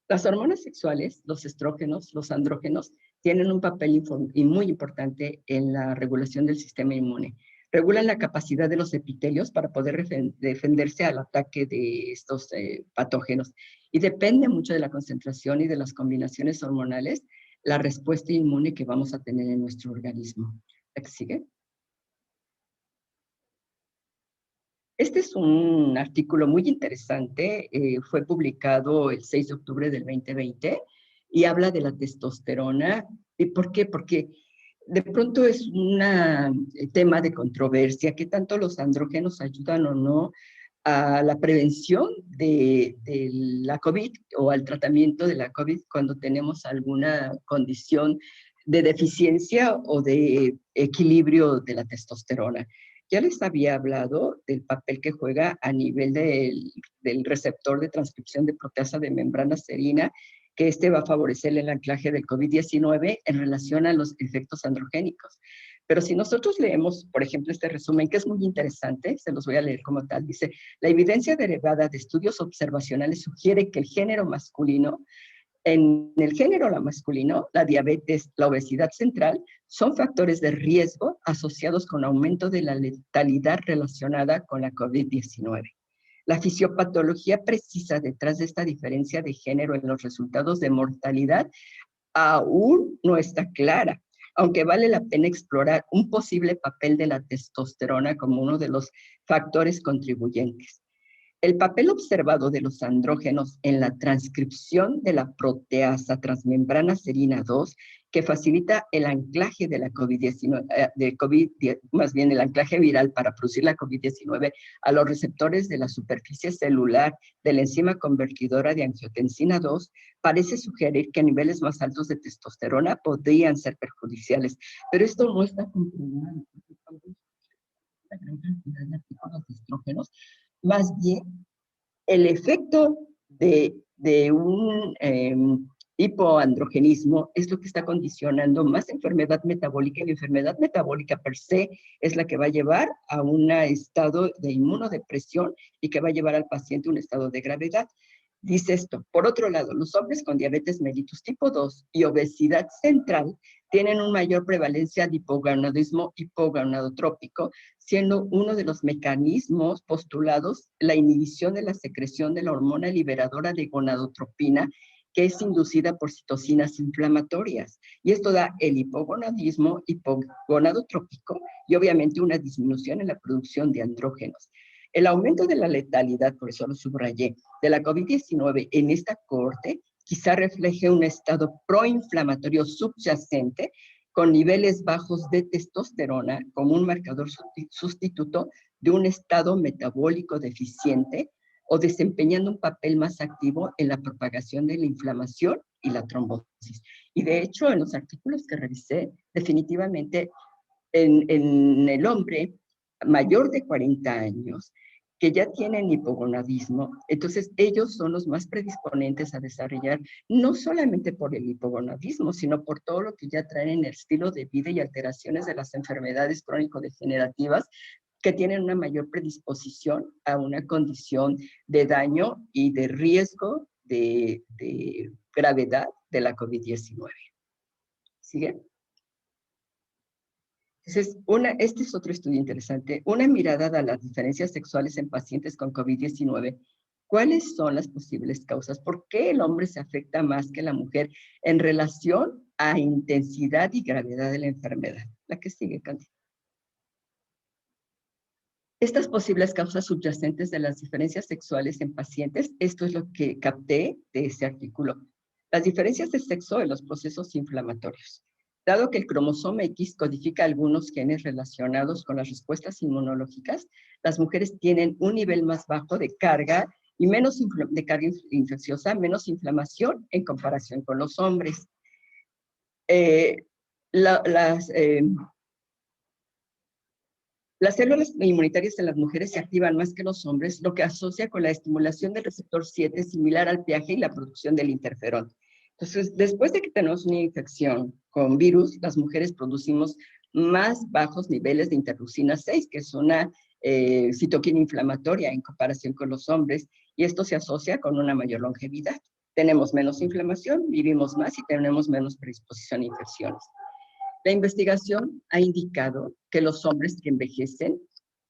Las hormonas sexuales, los estrógenos, los andrógenos, tienen un papel muy importante en la regulación del sistema inmune. Regulan la capacidad de los epitelios para poder defenderse al ataque de estos patógenos. Y depende mucho de la concentración y de las combinaciones hormonales la respuesta inmune que vamos a tener en nuestro organismo. ¿La que sigue? Este es un artículo muy interesante, fue publicado el 6 de octubre del 2020 y habla de la testosterona. ¿Y por qué? Porque de pronto es un tema de controversia, ¿qué tanto los andrógenos ayudan o no a la prevención de la COVID o al tratamiento de la COVID cuando tenemos alguna condición de deficiencia o de equilibrio de la testosterona? Ya les había hablado del papel que juega a nivel del receptor de transcripción de proteasa de membrana serina, que este va a favorecer el anclaje del COVID-19 en relación a los efectos androgénicos. Pero si nosotros leemos, por ejemplo, este resumen, que es muy interesante, se los voy a leer como tal, dice, la evidencia derivada de estudios observacionales sugiere que el género masculino, en el género masculino, la diabetes, la obesidad central, son factores de riesgo asociados con aumento de la letalidad relacionada con la COVID-19. La fisiopatología precisa detrás de esta diferencia de género en los resultados de mortalidad aún no está clara, aunque vale la pena explorar un posible papel de la testosterona como uno de los factores contribuyentes. El papel observado de los andrógenos en la transcripción de la proteasa transmembrana serina 2, que facilita el anclaje de la COVID-19, más bien el anclaje viral para producir la COVID-19 a los receptores de la superficie celular de la enzima convertidora de angiotensina 2, parece sugerir que niveles más altos de testosterona podrían ser perjudiciales. Pero esto no está comprobado. La gran cantidad de artículos de estrógenos, más bien el efecto de un hipoandrogenismo es lo que está condicionando más enfermedad metabólica, y la enfermedad metabólica per se es la que va a llevar a un estado de inmunodepresión y que va a llevar al paciente a un estado de gravedad. Dice esto, por otro lado, los hombres con diabetes mellitus tipo 2 y obesidad central tienen una mayor prevalencia de hipogonadismo hipogonadotrópico, siendo uno de los mecanismos postulados la inhibición de la secreción de la hormona liberadora de gonadotropina, que es inducida por citocinas inflamatorias. Y esto da el hipogonadismo hipogonadotrópico y obviamente una disminución en la producción de andrógenos. El aumento de la letalidad, por eso lo subrayé, de la COVID-19 en esta cohorte quizá refleje un estado proinflamatorio subyacente con niveles bajos de testosterona como un marcador sustituto de un estado metabólico deficiente o desempeñando un papel más activo en la propagación de la inflamación y la trombosis. Y de hecho, en los artículos que revisé, definitivamente en el hombre mayor de 40 años, que ya tienen hipogonadismo, entonces ellos son los más predisponentes a desarrollar, no solamente por el hipogonadismo, sino por todo lo que ya traen en el estilo de vida y alteraciones de las enfermedades crónico-degenerativas, que tienen una mayor predisposición a una condición de daño y de riesgo de gravedad de la COVID-19. ¿Sigue? Entonces, este es otro estudio interesante. Una mirada a las diferencias sexuales en pacientes con COVID-19. ¿Cuáles son las posibles causas? ¿Por qué el hombre se afecta más que la mujer en relación a intensidad y gravedad de la enfermedad? La que sigue, Candy. Estas posibles causas subyacentes de las diferencias sexuales en pacientes, esto es lo que capté de ese artículo. Las diferencias de sexo en los procesos inflamatorios. Dado que el cromosoma X codifica algunos genes relacionados con las respuestas inmunológicas, las mujeres tienen un nivel más bajo de carga y menos de carga infecciosa, menos inflamación en comparación con los hombres. Las células inmunitarias en las mujeres se activan más que los hombres, lo que asocia con la estimulación del receptor 7 similar al peaje y la producción del interferón. Entonces, después de que tenemos una infección con virus, las mujeres producimos más bajos niveles de interleucina 6, que es una citoquina inflamatoria en comparación con los hombres, y esto se asocia con una mayor longevidad. Tenemos menos inflamación, vivimos más y tenemos menos predisposición a infecciones. La investigación ha indicado que los hombres que envejecen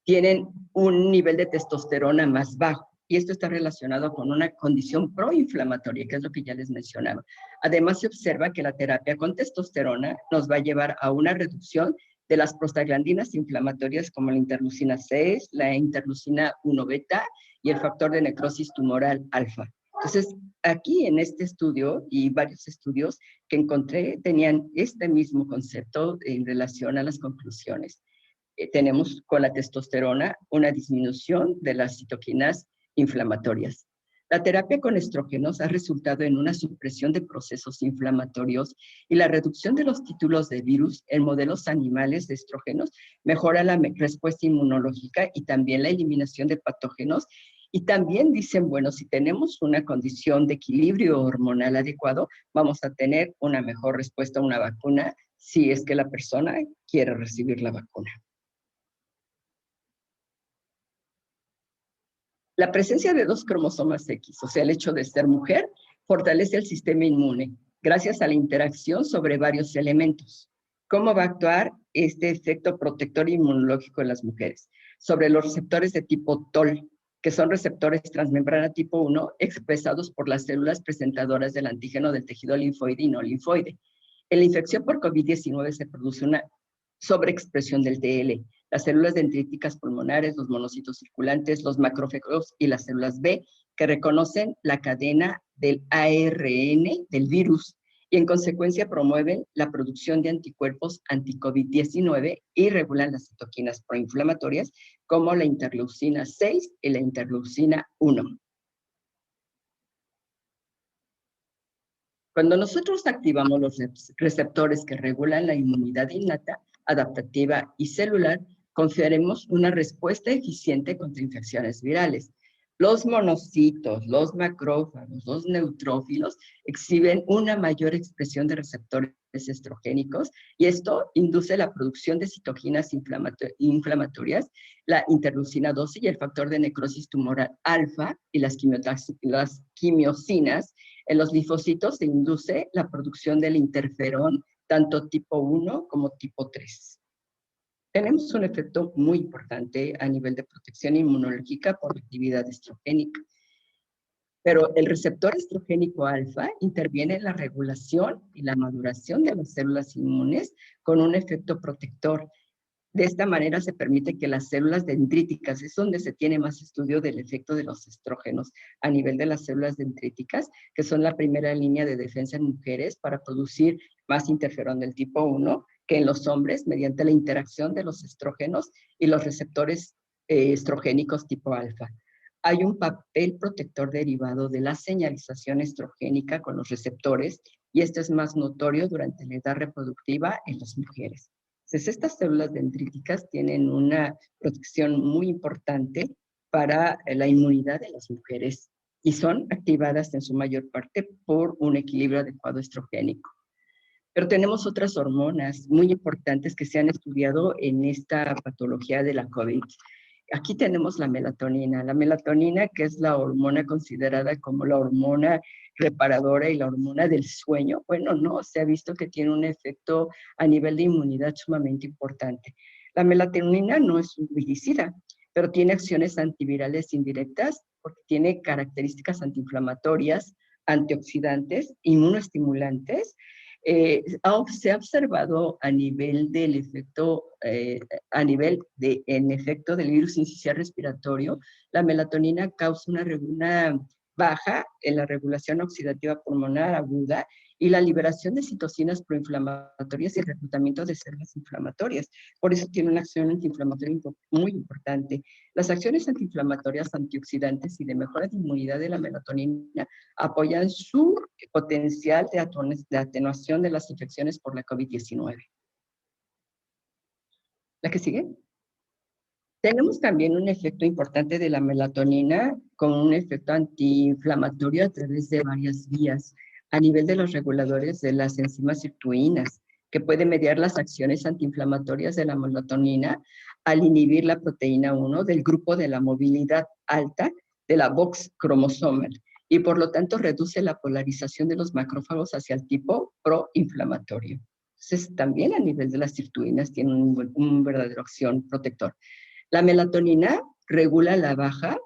tienen un nivel de testosterona más bajo, y esto está relacionado con una condición proinflamatoria, que es lo que ya les mencionaba. Además, se observa que la terapia con testosterona nos va a llevar a una reducción de las prostaglandinas inflamatorias como la interleucina 6, la interleucina 1 beta y el factor de necrosis tumoral alfa. Entonces, aquí en este estudio y varios estudios que encontré tenían este mismo concepto en relación a las conclusiones. Tenemos con la testosterona una disminución de las citoquinas inflamatorias. La terapia con estrógenos ha resultado en una supresión de procesos inflamatorios y la reducción de los títulos de virus en modelos animales de estrógenos mejora la respuesta inmunológica y también la eliminación de patógenos. Y también dicen, bueno, si tenemos una condición de equilibrio hormonal adecuado, vamos a tener una mejor respuesta a una vacuna si es que la persona quiere recibir la vacuna. La presencia de 2 cromosomas X, o sea, el hecho de ser mujer, fortalece el sistema inmune gracias a la interacción sobre varios elementos. ¿Cómo va a actuar este efecto protector inmunológico en las mujeres? Sobre los receptores de tipo TOL, que son receptores transmembrana tipo 1 expresados por las células presentadoras del antígeno del tejido linfoide y no linfoide. En la infección por COVID-19 se produce una sobreexpresión del TL. Las células dendríticas pulmonares, los monocitos circulantes, los macrófagos y las células B, que reconocen la cadena del ARN del virus y en consecuencia promueven la producción de anticuerpos anti-COVID-19 y regulan las citoquinas proinflamatorias como la interleucina 6 y la interleucina 1. Cuando nosotros activamos los receptores que regulan la inmunidad innata, adaptativa y celular, conferimos una respuesta eficiente contra infecciones virales. Los monocitos, los macrófagos, los neutrófilos exhiben una mayor expresión de receptores estrogénicos y esto induce la producción de citoquinas inflamatorias, la interleucina 12 y el factor de necrosis tumoral alfa y las quimiosinas. En los linfocitos se induce la producción del interferón tanto tipo 1 como tipo 3. Tenemos un efecto muy importante a nivel de protección inmunológica por la actividad estrogénica. Pero el receptor estrogénico alfa interviene en la regulación y la maduración de las células inmunes con un efecto protector. De esta manera se permite que las células dendríticas, es donde se tiene más estudio del efecto de los estrógenos a nivel de las células dendríticas, que son la primera línea de defensa en mujeres para producir más interferón del tipo 1 que en los hombres mediante la interacción de los estrógenos y los receptores estrogénicos tipo alfa. Hay un papel protector derivado de la señalización estrogénica con los receptores y esto es más notorio durante la edad reproductiva en las mujeres. Entonces, estas células dendríticas tienen una protección muy importante para la inmunidad de las mujeres y son activadas en su mayor parte por un equilibrio adecuado estrogénico. Pero tenemos otras hormonas muy importantes que se han estudiado en esta patología de la COVID. Aquí tenemos la melatonina que es la hormona considerada como la hormona reparadora y la hormona del sueño. Bueno, no, se ha visto que tiene un efecto a nivel de inmunidad sumamente importante. La melatonina no es un viricida, pero tiene acciones antivirales indirectas porque tiene características antiinflamatorias, antioxidantes, inmunoestimulantes. Se ha observado a nivel del efecto, en efecto del virus incisional respiratorio, la melatonina causa una baja en la regulación oxidativa pulmonar aguda y la liberación de citocinas proinflamatorias y el reclutamiento de células inflamatorias. Por eso tiene una acción antiinflamatoria muy importante. Las acciones antiinflamatorias, antioxidantes y de mejora de inmunidad de la melatonina apoyan su potencial de atenuación de las infecciones por la COVID-19. ¿La que sigue? Tenemos también un efecto importante de la melatonina con un efecto antiinflamatorio a través de varias vías a nivel de los reguladores de las enzimas sirtuinas. que puede mediar las acciones antiinflamatorias de la melatonina al inhibir la proteína 1 del grupo de la movilidad alta de la Box cromosomal y por lo tanto reduce la polarización de los macrófagos hacia el tipo proinflamatorio. Entonces, también a nivel de las sirtuinas tiene un verdadero acción protector. La melatonina regula la baja,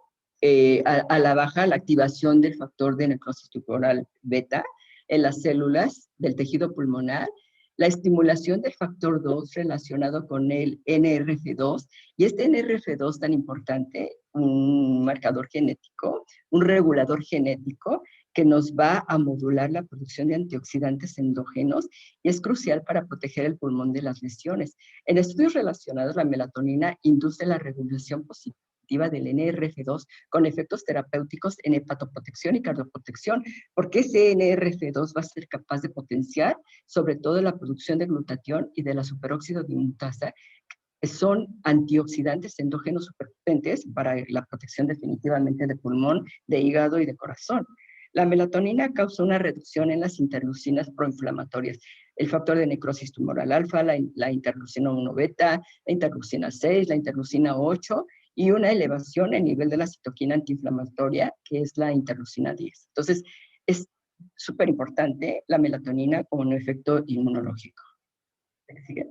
a la baja la activación del factor de necrosis tumoral beta en las células del tejido pulmonar, la estimulación del factor 2 relacionado con el NRF2, y este NRF2 tan importante, un marcador genético, un regulador genético que nos va a modular la producción de antioxidantes endógenos y es crucial para proteger el pulmón de las lesiones. En estudios relacionados, la melatonina induce la regulación positiva del NRF2 con efectos terapéuticos en hepatoprotección y cardioprotección, porque ese NRF2 va a ser capaz de potenciar sobre todo la producción de glutatión y de la superóxido dismutasa, que son antioxidantes endógenos superpotentes para la protección definitivamente de pulmón, de hígado y de corazón. La melatonina causa una reducción en las interleucinas proinflamatorias, el factor de necrosis tumoral alfa, la interleucina 1 beta, la interleucina 6, la interleucina 8 y una elevación en nivel de la citoquina antiinflamatoria, que es la interleucina 10. Entonces, es súper importante la melatonina como un efecto inmunológico. ¿Sigue?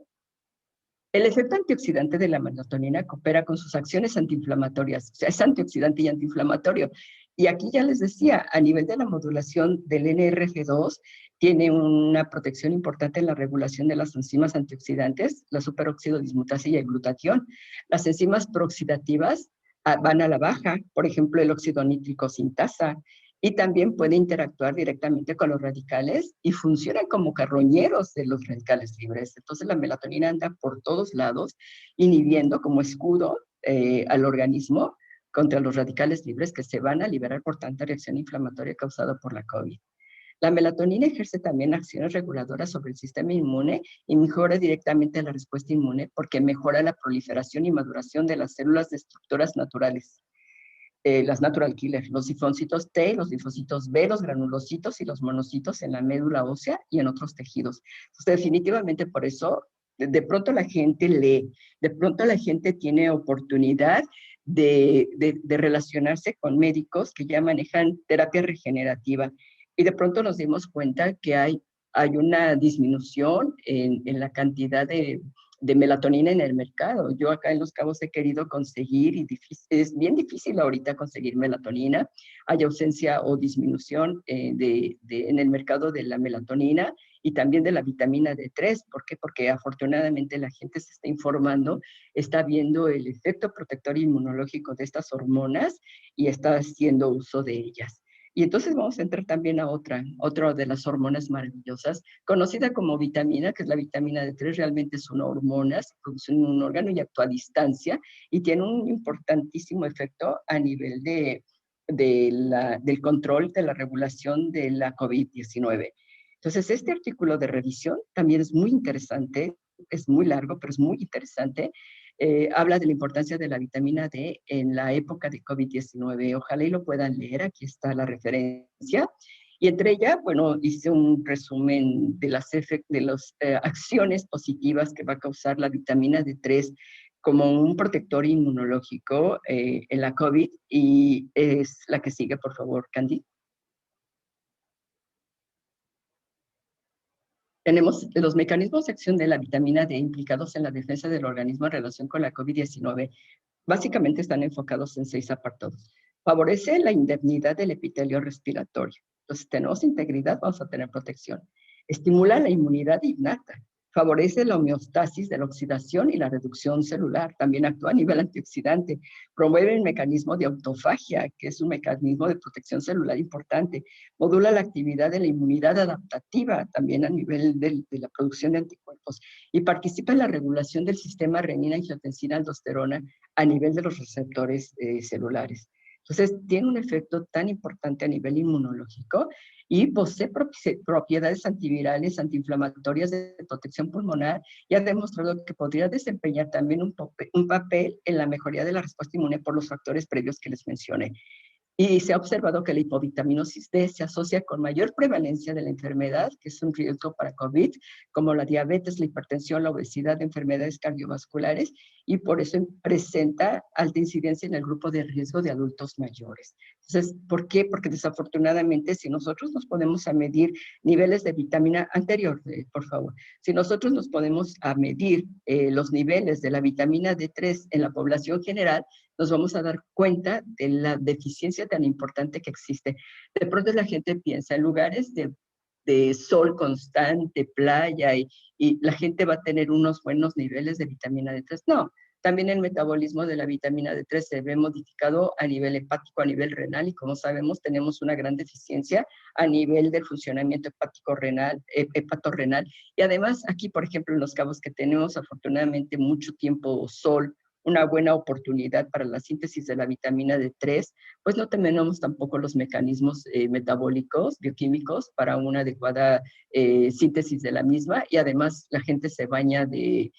El efecto antioxidante de la melatonina coopera con sus acciones antiinflamatorias, o sea, es antioxidante y antiinflamatorio. Y aquí ya les decía, a nivel de la modulación del NRF2, tiene una protección importante en la regulación de las enzimas antioxidantes, la superóxido dismutasa y el glutatión. Las enzimas prooxidativas van a la baja, por ejemplo, el óxido nítrico sintasa, y también puede interactuar directamente con los radicales y funcionan como carroñeros de los radicales libres. Entonces la melatonina anda por todos lados, inhibiendo como escudo al organismo contra los radicales libres que se van a liberar por tanta reacción inflamatoria causada por la COVID. La melatonina ejerce también acciones reguladoras sobre el sistema inmune y mejora directamente la respuesta inmune porque mejora la proliferación y maduración de las células de estructuras naturales. Las natural killers, los linfocitos T, los linfocitos B, los granulocitos y los monocitos en la médula ósea y en otros tejidos. Entonces, definitivamente por eso, de pronto la gente lee, de pronto la gente tiene oportunidad de relacionarse con médicos que ya manejan terapia regenerativa. Y de pronto nos dimos cuenta que hay una disminución en la cantidad de melatonina en el mercado. Yo acá en Los Cabos he querido conseguir, y es bien difícil ahorita conseguir melatonina. Hay ausencia o disminución en el mercado de la melatonina y también de la vitamina D3. ¿Por qué? Porque afortunadamente la gente se está informando, está viendo el efecto protector inmunológico de estas hormonas y está haciendo uso de ellas. Y entonces vamos a entrar también a otra de las hormonas maravillosas, conocida como vitamina, que es la vitamina D3, realmente es una hormona, se produce en un órgano y actúa a distancia, y tiene un importantísimo efecto a nivel del control de la regulación de la COVID-19. Entonces, este artículo de revisión también es muy interesante, es muy largo, pero es muy interesante. Habla de la importancia de la vitamina D en la época de COVID-19. Ojalá y lo puedan leer, aquí está la referencia. Y entre ellas, bueno, hice un resumen de las acciones positivas que va a causar la vitamina D3 como un protector inmunológico en la COVID. Y es la que sigue, por favor, Candy. Tenemos los mecanismos de acción de la vitamina D implicados en la defensa del organismo en relación con la COVID-19. Básicamente están enfocados en 6 apartados. Favorece la indemnidad del epitelio respiratorio. Entonces, tenemos integridad, vamos a tener protección. Estimula la inmunidad innata. Favorece la homeostasis de la oxidación y la reducción celular. También actúa a nivel antioxidante. Promueve el mecanismo de autofagia, que es un mecanismo de protección celular importante. Modula la actividad de la inmunidad adaptativa, también a nivel de la producción de anticuerpos. Y participa en la regulación del sistema renina-angiotensina-aldosterona a nivel de los receptores celulares. Entonces, tiene un efecto tan importante a nivel inmunológico y posee propiedades antivirales, antiinflamatorias de protección pulmonar y ha demostrado que podría desempeñar también un papel en la mejoría de la respuesta inmune por los factores previos que les mencioné. Y se ha observado que la hipovitaminosis D se asocia con mayor prevalencia de la enfermedad, que es un riesgo para COVID, como la diabetes, la hipertensión, la obesidad, enfermedades cardiovasculares, y por eso presenta alta incidencia en el grupo de riesgo de adultos mayores. Entonces, ¿por qué? Porque desafortunadamente, si nosotros nos ponemos a medir niveles de vitamina anterior, por favor, si nosotros nos ponemos a medir los niveles de la vitamina D3 en la población general, nos vamos a dar cuenta de la deficiencia tan importante que existe. De pronto la gente piensa en lugares de sol constante, playa, y la gente va a tener unos buenos niveles de vitamina D3. No, también el metabolismo de la vitamina D3 se ve modificado a nivel hepático, a nivel renal, y como sabemos tenemos una gran deficiencia a nivel del funcionamiento hepático-renal, hepatorrenal. Y además aquí, por ejemplo, en Los Cabos, que tenemos afortunadamente mucho tiempo sol, una buena oportunidad para la síntesis de la vitamina D3, pues no tenemos tampoco los mecanismos metabólicos, bioquímicos, para una adecuada síntesis de la misma, y además la gente se baña de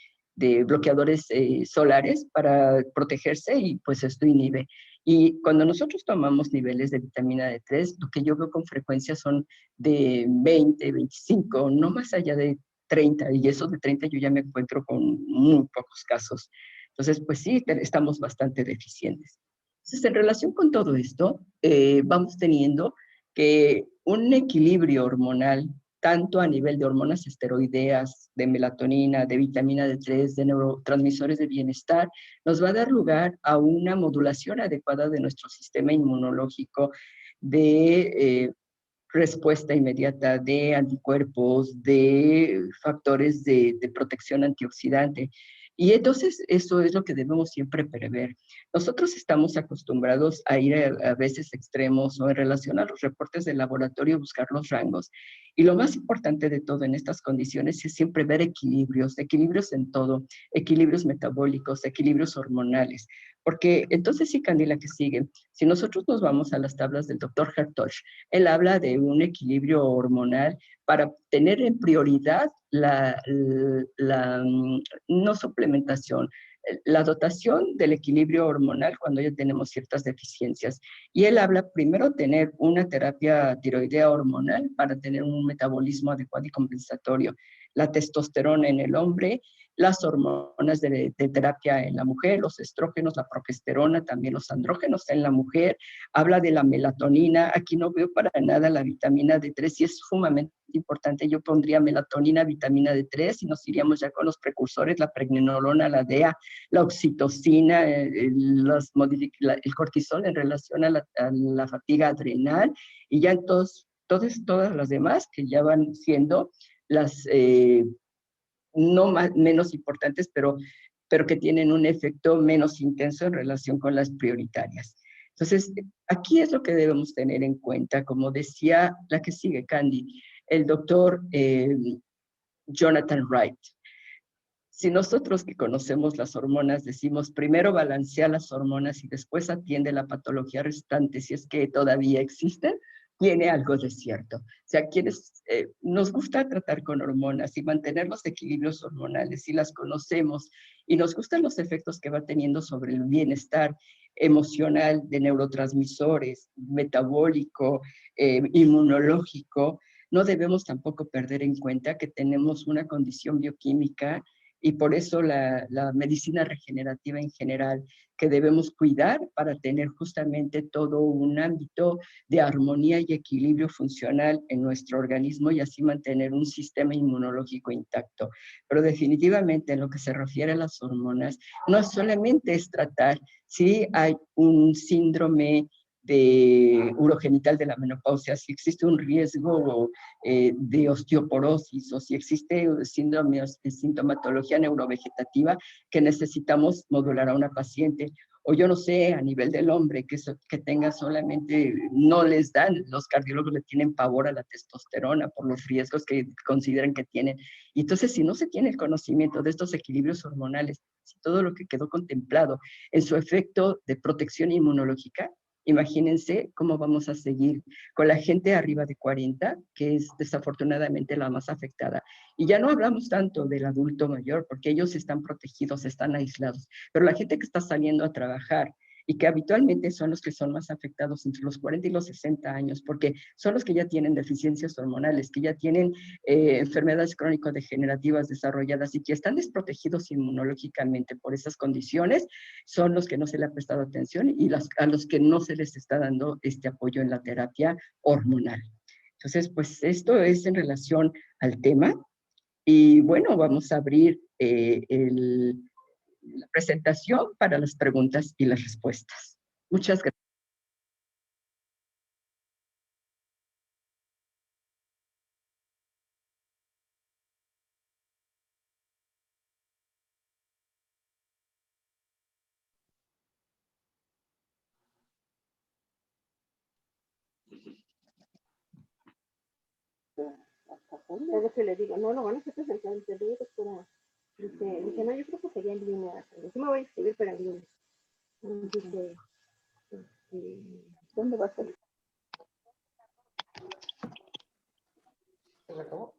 bloqueadores solares para protegerse, y pues esto inhibe. Y cuando nosotros tomamos niveles de vitamina D3, lo que yo veo con frecuencia son de 20, 25, no más allá de 30, y eso de 30 yo ya me encuentro con muy pocos casos. Entonces, pues sí, estamos bastante deficientes. Entonces, en relación con todo esto, vamos teniendo que un equilibrio hormonal, tanto a nivel de hormonas esteroideas, de melatonina, de vitamina D3, de neurotransmisores de bienestar, nos va a dar lugar a una modulación adecuada de nuestro sistema inmunológico, de respuesta inmediata, de anticuerpos, de factores de protección antioxidante. Y entonces eso es lo que debemos siempre prever. Nosotros estamos acostumbrados a ir a veces extremos, o en relación a los reportes del laboratorio, buscar los rangos. Y lo más importante de todo en estas condiciones es siempre ver equilibrios, equilibrios en todo, equilibrios metabólicos, equilibrios hormonales. Porque entonces sí, Candila, que sigue. Si nosotros nos vamos a las tablas del doctor Hartosh, él habla de un equilibrio hormonal para tener en prioridad no suplementación, la dotación del equilibrio hormonal cuando ya tenemos ciertas deficiencias. Y él habla primero tener una terapia tiroidea hormonal para tener un metabolismo adecuado y compensatorio, la testosterona en el hombre, las hormonas de terapia en la mujer, los estrógenos, la progesterona, también los andrógenos en la mujer, habla de la melatonina. Aquí no veo para nada la vitamina D3 y es sumamente importante. Yo pondría melatonina, vitamina D3, y nos iríamos ya con los precursores, la pregnenolona, la DEA, la oxitocina, el cortisol en relación a la fatiga adrenal, y ya en todas las demás que ya van siendo las no menos importantes, pero que tienen un efecto menos intenso en relación con las prioritarias. Entonces, aquí es lo que debemos tener en cuenta, como decía la que sigue, Candy, el doctor Jonathan Wright. Si nosotros que conocemos las hormonas decimos primero balancea las hormonas y después atiende la patología restante, si es que todavía existen, tiene algo de cierto. O sea, quienes nos gusta tratar con hormonas y mantener los equilibrios hormonales y las conocemos y nos gustan los efectos que va teniendo sobre el bienestar emocional, de neurotransmisores, metabólico, inmunológico, no debemos tampoco perder en cuenta que tenemos una condición bioquímica, y por eso la medicina regenerativa en general, que debemos cuidar para tener justamente todo un ámbito de armonía y equilibrio funcional en nuestro organismo, y así mantener un sistema inmunológico intacto. Pero definitivamente en lo que se refiere a las hormonas, no solamente es tratar si hay un síndrome de urogenital de la menopausia, si existe un riesgo de osteoporosis, o si existe síndrome de sintomatología neurovegetativa que necesitamos modular a una paciente, o yo no sé, a nivel del hombre, que tenga solamente, no les dan, los cardiólogos le tienen pavor a la testosterona por los riesgos que consideran que tienen. Y entonces, si no se tiene el conocimiento de estos equilibrios hormonales, si todo lo que quedó contemplado en su efecto de protección inmunológica, imagínense cómo vamos a seguir con la gente arriba de 40, que es desafortunadamente la más afectada. Y ya no hablamos tanto del adulto mayor, porque ellos están protegidos, están aislados, pero la gente que está saliendo a trabajar y que habitualmente son los que son más afectados entre los 40 y los 60 años, porque son los que ya tienen deficiencias hormonales, que ya tienen enfermedades crónico-degenerativas desarrolladas y que están desprotegidos inmunológicamente por esas condiciones, son los que no se le ha prestado atención y a los que no se les está dando este apoyo en la terapia hormonal. Entonces, pues esto es en relación al tema. Y bueno, vamos a abrir la presentación para las preguntas y las respuestas. Muchas gracias. Es lo que le digo, no, lo van a hacer presentar el digo, doctora. Dice, no, yo creo que sería en línea. Sí me voy a escribir, pero en línea. Dice, ¿dónde va a ser? ¿Se acabó?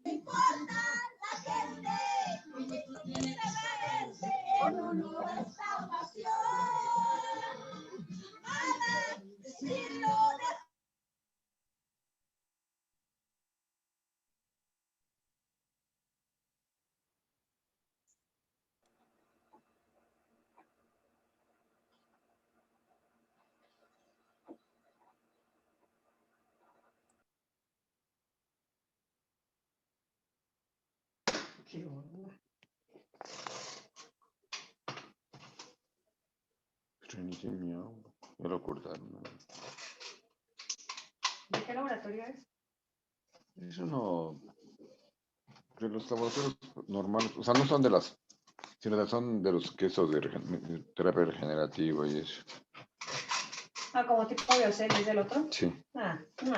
No importa la gente, tú tienes que verse en honor a esta ocasión. Para decirlo de ¿Qué onda? Trinity Miau, ya lo cortaron, ¿no? ¿De qué laboratorio es? Eso no. De los laboratorios normales, o sea, no son de las, sino son de los quesos de terapia regenerativa y eso. Ah, como tipo Biocel, ¿es del otro? Sí. Ah, no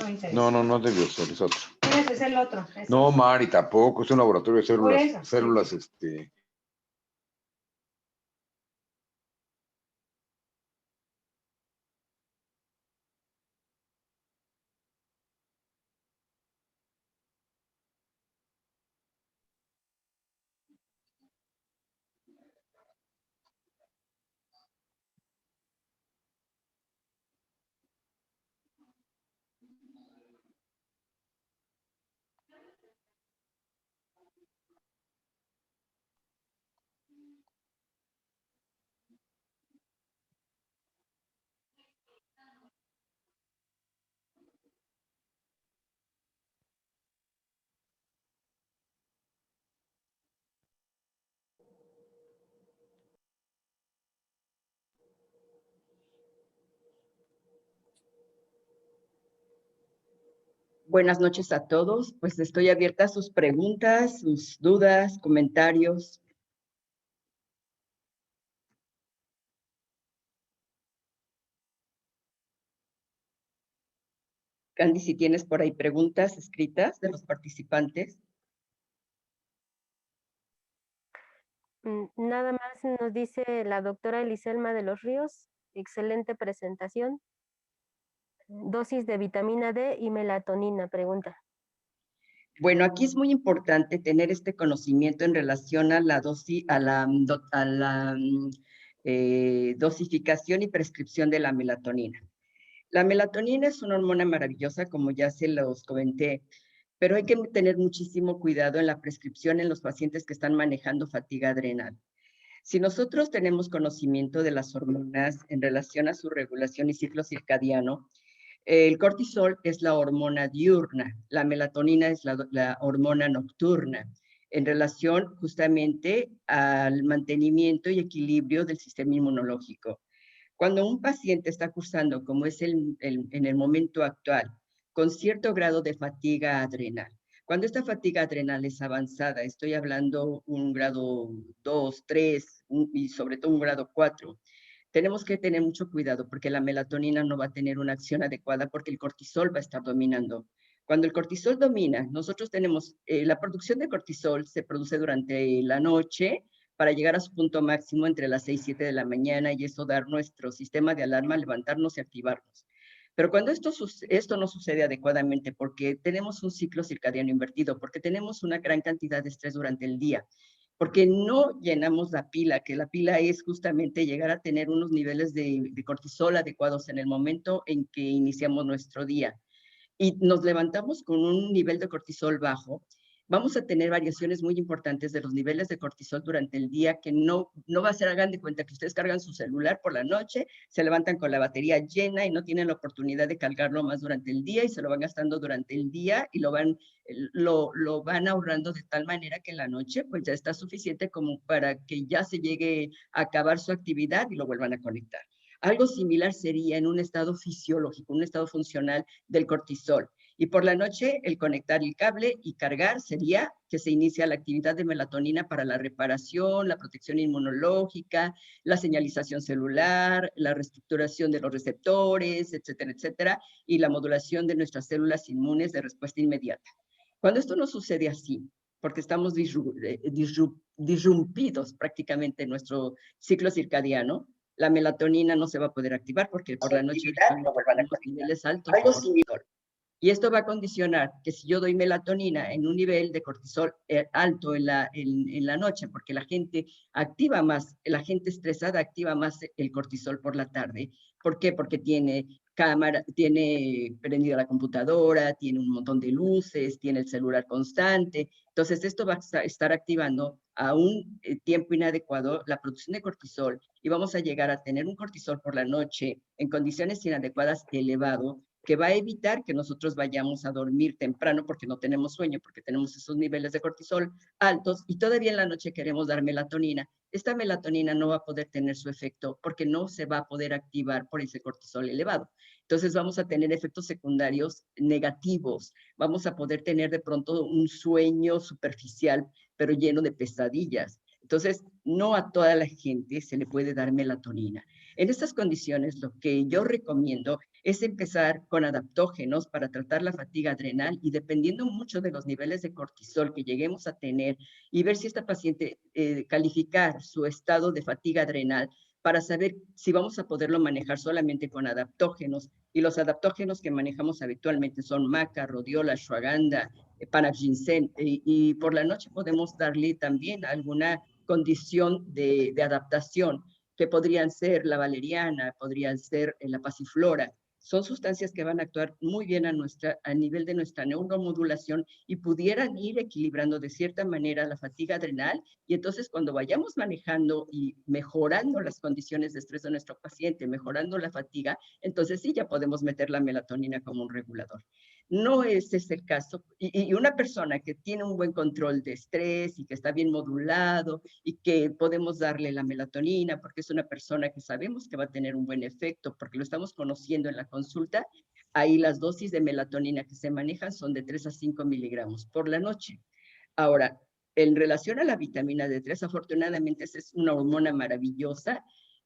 me interesa. No de Biocel, es otro. Ese es el otro. Ese. No, Mari, tampoco, es un laboratorio de células, eso, células, sí. Buenas noches a todos. Pues estoy abierta a sus preguntas, sus dudas, comentarios. Candy, si tienes por ahí preguntas escritas de los participantes. Nada más nos dice la doctora Eliselma de los Ríos, excelente presentación. Dosis de vitamina D y melatonina, pregunta. Bueno, aquí es muy importante tener este conocimiento en relación a la dosificación y prescripción de la melatonina. La melatonina es una hormona maravillosa, como ya se los comenté, pero hay que tener muchísimo cuidado en la prescripción en los pacientes que están manejando fatiga adrenal. Si nosotros tenemos conocimiento de las hormonas en relación a su regulación y ciclo circadiano, el cortisol es la hormona diurna, la melatonina es la hormona nocturna, en relación justamente al mantenimiento y equilibrio del sistema inmunológico. Cuando un paciente está cursando, como es en el momento actual, con cierto grado de fatiga adrenal, cuando esta fatiga adrenal es avanzada, estoy hablando un grado 2, 3 y sobre todo un grado 4, tenemos que tener mucho cuidado porque la melatonina no va a tener una acción adecuada porque el cortisol va a estar dominando. Cuando el cortisol domina, nosotros tenemos, la producción de cortisol se produce durante la noche para llegar a su punto máximo entre las 6 y 7 de la mañana y eso dar nuestro sistema de alarma, levantarnos y activarnos. Pero cuando esto no sucede adecuadamente porque tenemos un ciclo circadiano invertido, porque tenemos una gran cantidad de estrés durante el día, porque no llenamos la pila, que la pila es justamente llegar a tener unos niveles de cortisol adecuados en el momento en que iniciamos nuestro día. Y nos levantamos con un nivel de cortisol bajo, vamos a tener variaciones muy importantes de los niveles de cortisol durante el día, que no va a ser, hagan de cuenta que ustedes cargan su celular por la noche, se levantan con la batería llena y no tienen la oportunidad de cargarlo más durante el día y se lo van gastando durante el día y lo van ahorrando de tal manera que en la noche pues ya está suficiente como para que ya se llegue a acabar su actividad y lo vuelvan a conectar. Algo similar sería en un estado fisiológico, un estado funcional del cortisol. Y por la noche, el conectar el cable y cargar sería que se inicia la actividad de melatonina para la reparación, la protección inmunológica, la señalización celular, la reestructuración de los receptores, etcétera, etcétera, y la modulación de nuestras células inmunes de respuesta inmediata. Cuando esto no sucede así, porque estamos disrumpidos prácticamente en nuestro ciclo circadiano, la melatonina no se va a poder activar porque por la noche tenemos niveles altos de cortisol. Y esto va a condicionar que si yo doy melatonina en un nivel de cortisol alto en la noche, porque la gente activa más, la gente estresada activa más el cortisol por la tarde. ¿Por qué? Porque tiene cámara, tiene prendida la computadora, tiene un montón de luces, tiene el celular constante. Entonces, esto va a estar activando a un tiempo inadecuado la producción de cortisol y vamos a llegar a tener un cortisol por la noche en condiciones inadecuadas elevado, que va a evitar que nosotros vayamos a dormir temprano porque no tenemos sueño, porque tenemos esos niveles de cortisol altos y todavía en la noche queremos dar melatonina. Esta melatonina no va a poder tener su efecto porque no se va a poder activar por ese cortisol elevado. Entonces vamos a tener efectos secundarios negativos. Vamos a poder tener de pronto un sueño superficial, pero lleno de pesadillas. Entonces, no a toda la gente se le puede dar melatonina. En estas condiciones, lo que yo recomiendo es empezar con adaptógenos para tratar la fatiga adrenal y dependiendo mucho de los niveles de cortisol que lleguemos a tener y ver si esta paciente calificar su estado de fatiga adrenal para saber si vamos a poderlo manejar solamente con adaptógenos. Y los adaptógenos que manejamos habitualmente son maca, rodiola, ashwagandha, panax-ginseng, y por la noche podemos darle también alguna condición de adaptación, que podrían ser la valeriana, podrían ser la pasiflora. Son sustancias que van a actuar muy bien a nivel de nuestra neuromodulación y pudieran ir equilibrando de cierta manera la fatiga adrenal. Y entonces cuando vayamos manejando y mejorando las condiciones de estrés de nuestro paciente, mejorando la fatiga, entonces sí ya podemos meter la melatonina como un regulador. No ese es el caso. Y una persona que tiene un buen control de estrés y que está bien modulado y que podemos darle la melatonina porque es una persona que sabemos que va a tener un buen efecto porque lo estamos conociendo en la consulta, ahí las dosis de melatonina que se manejan son de 3 a 5 miligramos por la noche. Ahora, en relación a la vitamina D3, afortunadamente esa es una hormona maravillosa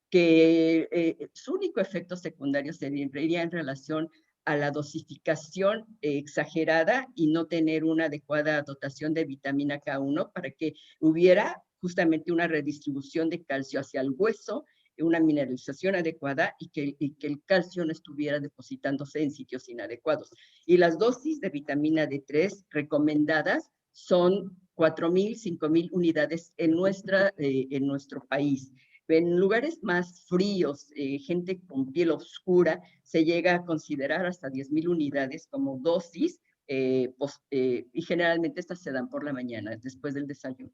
que su único efecto secundario sería en relación a la dosificación exagerada y no tener una adecuada dotación de vitamina K1 para que hubiera justamente una redistribución de calcio hacia el hueso, una mineralización adecuada y que el calcio no estuviera depositándose en sitios inadecuados. Y las dosis de vitamina D3 recomendadas son 4,000, 5,000 unidades en nuestro país. En lugares más fríos, gente con piel oscura, se llega a considerar hasta 10,000 unidades como dosis y generalmente estas se dan por la mañana, después del desayuno.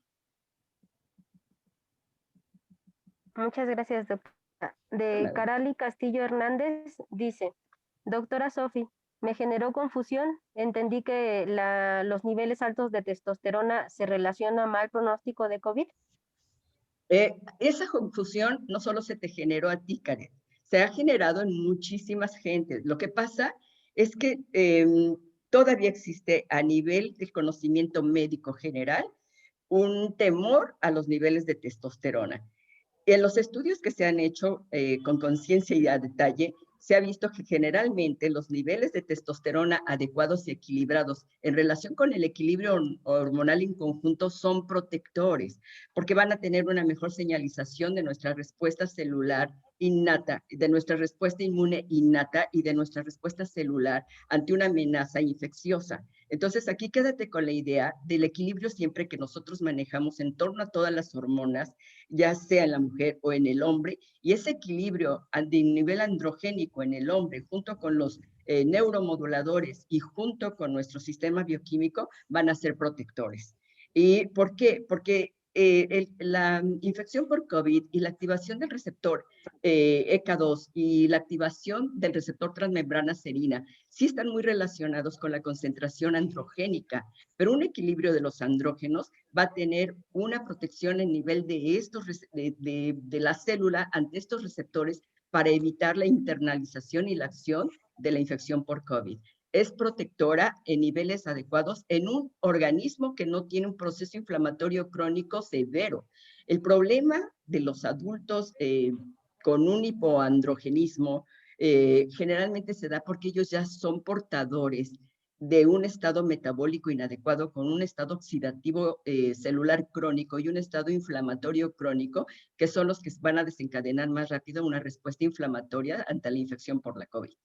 Muchas gracias, doctora. De Carali Castillo Hernández dice, doctora Sofi, me generó confusión. Entendí que los niveles altos de testosterona se relacionan mal pronóstico de COVID. Esa confusión no solo se te generó a ti, Karen, se ha generado en muchísimas gentes. Lo que pasa es que todavía existe a nivel del conocimiento médico general un temor a los niveles de testosterona. En los estudios que se han hecho con conciencia y a detalle, se ha visto que generalmente los niveles de testosterona adecuados y equilibrados en relación con el equilibrio hormonal en conjunto son protectores, porque van a tener una mejor señalización de nuestra respuesta celular innata, de nuestra respuesta inmune innata y de nuestra respuesta celular ante una amenaza infecciosa. Entonces, aquí quédate con la idea del equilibrio siempre que nosotros manejamos en torno a todas las hormonas, ya sea en la mujer o en el hombre, y ese equilibrio de nivel androgénico en el hombre, junto con los neuromoduladores y junto con nuestro sistema bioquímico, van a ser protectores. ¿Y por qué? Porque la infección por COVID y la activación del receptor ECA2 y la activación del receptor transmembrana serina sí están muy relacionados con la concentración androgénica, pero un equilibrio de los andrógenos va a tener una protección en nivel de, de la célula ante estos receptores para evitar la internalización y la acción de la infección por COVID. Es protectora en niveles adecuados en un organismo que no tiene un proceso inflamatorio crónico severo. El problema de los adultos con un hipoandrogenismo generalmente se da porque ellos ya son portadores de un estado metabólico inadecuado con un estado oxidativo celular crónico y un estado inflamatorio crónico, que son los que van a desencadenar más rápido una respuesta inflamatoria ante la infección por la COVID.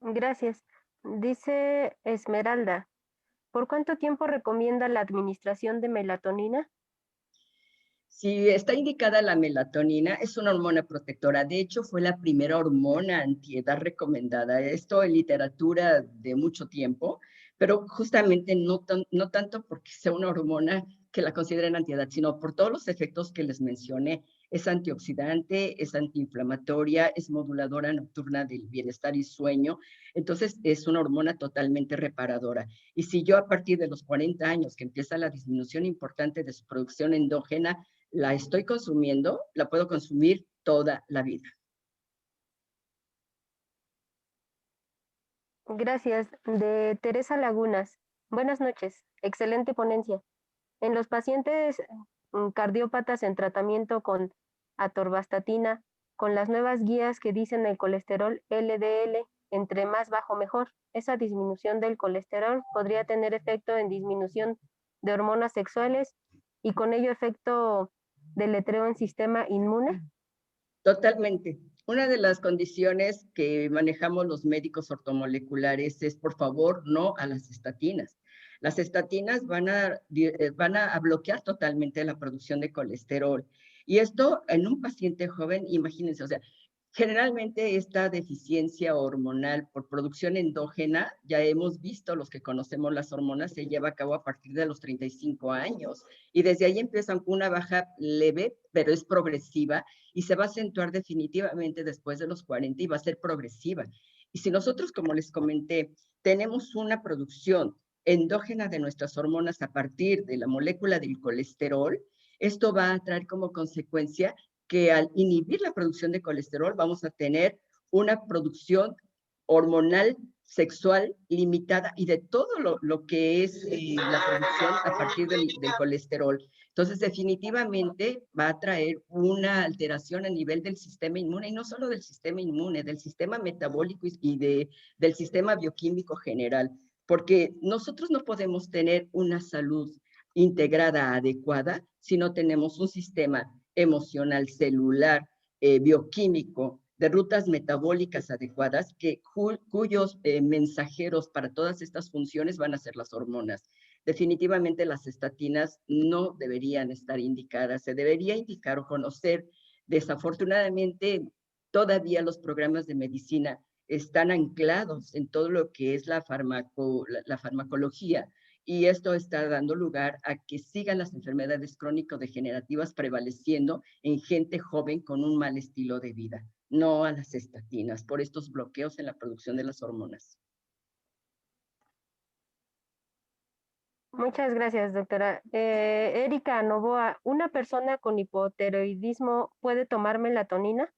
Gracias. Dice Esmeralda, ¿por cuánto tiempo recomienda la administración de melatonina? Si está indicada la melatonina, es una hormona protectora. De hecho, fue la primera hormona antiedad recomendada. Esto en literatura de mucho tiempo, pero justamente no tanto porque sea una hormona que la consideren antiedad, sino por todos los efectos que les mencioné. Es antioxidante, es antiinflamatoria, es moduladora nocturna del bienestar y sueño. Entonces, es una hormona totalmente reparadora. Y si yo a partir de los 40 años, que empieza la disminución importante de su producción endógena, la estoy consumiendo, la puedo consumir toda la vida. Gracias. De Teresa Lagunas. Buenas noches. Excelente ponencia. En los pacientes cardiópatas en tratamiento con atorvastatina, con las nuevas guías que dicen el colesterol LDL, entre más bajo mejor, esa disminución del colesterol podría tener efecto en disminución de hormonas sexuales y con ello efecto de letreo en sistema inmune. Totalmente. Una de las condiciones que manejamos los médicos ortomoleculares es, por favor, no a las estatinas. Las estatinas van a bloquear totalmente la producción de colesterol. Y esto en un paciente joven, imagínense, o sea, generalmente esta deficiencia hormonal por producción endógena, ya hemos visto, los que conocemos las hormonas, se lleva a cabo a partir de los 35 años. Y desde ahí empiezan con una baja leve, pero es progresiva, y se va a acentuar definitivamente después de los 40 y va a ser progresiva. Y si nosotros, como les comenté, tenemos una producción endógena de nuestras hormonas a partir de la molécula del colesterol, esto va a traer como consecuencia que al inhibir la producción de colesterol vamos a tener una producción hormonal sexual limitada y de todo lo que es la producción a partir del colesterol. Entonces, definitivamente va a traer una alteración a nivel del sistema inmune, y no solo del sistema inmune, del sistema metabólico y del sistema bioquímico general, porque nosotros no podemos tener una salud integrada adecuada si no tenemos un sistema emocional, celular, bioquímico, de rutas metabólicas adecuadas, cuyos mensajeros para todas estas funciones van a ser las hormonas. Definitivamente las estatinas no deberían estar indicadas, se debería indicar o conocer. Desafortunadamente, todavía los programas de medicina están anclados en todo lo que es la farmacología, y esto está dando lugar a que sigan las enfermedades crónico-degenerativas prevaleciendo en gente joven con un mal estilo de vida, no a las estatinas, por estos bloqueos en la producción de las hormonas. Muchas gracias, doctora. Erika Novoa, ¿una persona con hipotiroidismo puede tomar melatonina?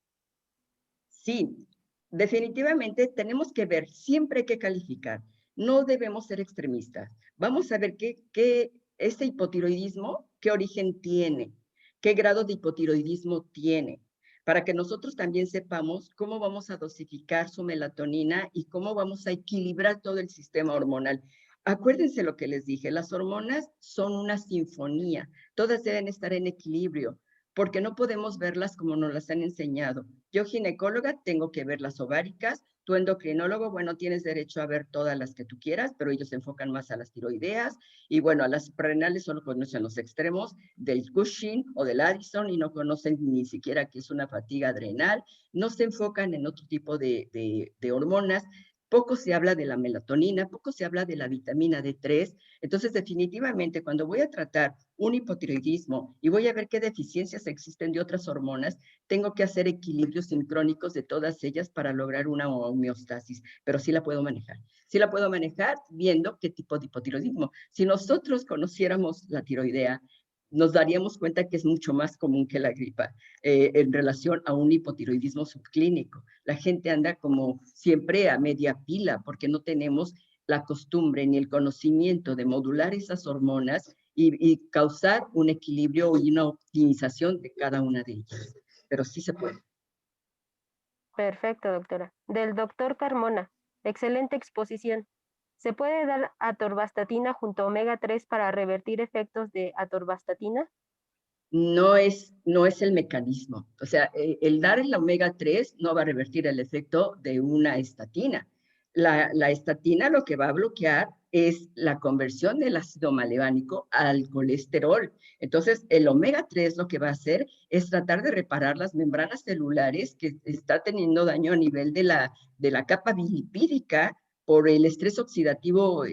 Sí, definitivamente tenemos que ver, siempre hay que calificar. No debemos ser extremistas. Vamos a ver este hipotiroidismo, qué origen tiene, qué grado de hipotiroidismo tiene, para que nosotros también sepamos cómo vamos a dosificar su melatonina y cómo vamos a equilibrar todo el sistema hormonal. Acuérdense lo que les dije, las hormonas son una sinfonía, todas deben estar en equilibrio. porque no podemos verlas como nos las han enseñado. Yo, ginecóloga, tengo que ver las ováricas. Tu endocrinólogo, bueno, tienes derecho a ver todas las que tú quieras, pero ellos se enfocan más a las tiroideas. Y bueno, a las renales solo conocen los extremos del Cushing o del Addison y no conocen ni siquiera qué es una fatiga adrenal. No se enfocan en otro tipo de hormonas. Poco se habla de la melatonina, poco se habla de la vitamina D3. Entonces, definitivamente, cuando voy a tratar un hipotiroidismo y voy a ver qué deficiencias existen de otras hormonas, tengo que hacer equilibrios sincrónicos de todas ellas para lograr una homeostasis, pero sí la puedo manejar. Sí la puedo manejar viendo qué tipo de hipotiroidismo. Si nosotros conociéramos la tiroidea, nos daríamos cuenta que es mucho más común que la gripa en relación a un hipotiroidismo subclínico. La gente anda como siempre a media pila porque no tenemos la costumbre ni el conocimiento de modular esas hormonas y causar un equilibrio y una optimización de cada una de ellas. Pero sí se puede. Perfecto, doctora. Del doctor Carmona. Excelente exposición. ¿Se puede dar atorvastatina junto a omega 3 para revertir efectos de atorvastatina? No es el mecanismo. O sea, el dar el omega 3 no va a revertir el efecto de una estatina. La estatina lo que va a bloquear es la conversión del ácido malevánico al colesterol. Entonces, el omega 3 lo que va a hacer es tratar de reparar las membranas celulares que está teniendo daño a nivel de la capa bilipídica por el estrés oxidativo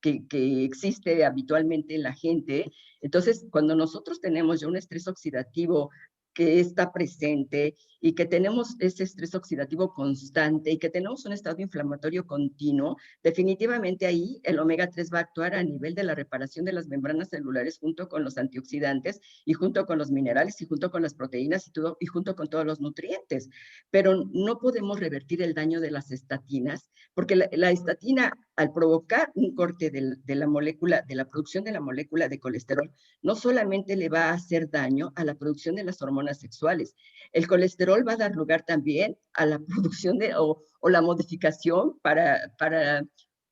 que existe habitualmente en la gente. Entonces, cuando nosotros tenemos ya un estrés oxidativo que está presente y que tenemos ese estrés oxidativo constante y que tenemos un estado inflamatorio continuo, definitivamente ahí el omega 3 va a actuar a nivel de la reparación de las membranas celulares junto con los antioxidantes y junto con los minerales y junto con las proteínas y junto con todos los nutrientes. Pero no podemos revertir el daño de las estatinas porque la estatina, al provocar un corte de la molécula, de la producción de la molécula de colesterol, no solamente le va a hacer daño a la producción de las hormonas sexuales, el colesterol va a dar lugar también a la producción o la modificación para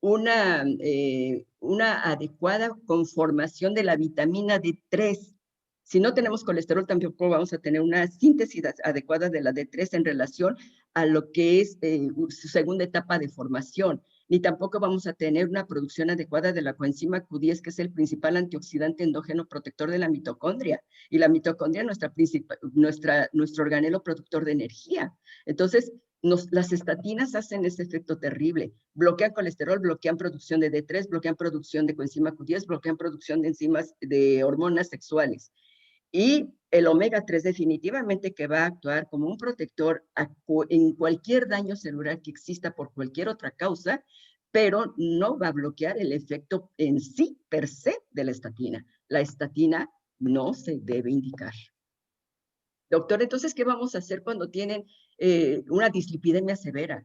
una adecuada conformación de la vitamina D3. Si no tenemos colesterol, tampoco vamos a tener una síntesis adecuada de la D3 en relación a lo que es su segunda etapa de formación, ni tampoco vamos a tener una producción adecuada de la coenzima Q10, que es el principal antioxidante endógeno protector de la mitocondria, y la mitocondria es nuestro organelo productor de energía. Entonces, las estatinas hacen ese efecto terrible, bloquean colesterol, bloquean producción de D3, bloquean producción de coenzima Q10, bloquean producción de enzimas de hormonas sexuales. Y el omega 3 definitivamente que va a actuar como un protector en cualquier daño celular que exista por cualquier otra causa, pero no va a bloquear el efecto en sí, per se, de la estatina. La estatina no se debe indicar. Doctor, entonces, ¿qué vamos a hacer cuando tienen una dislipidemia severa?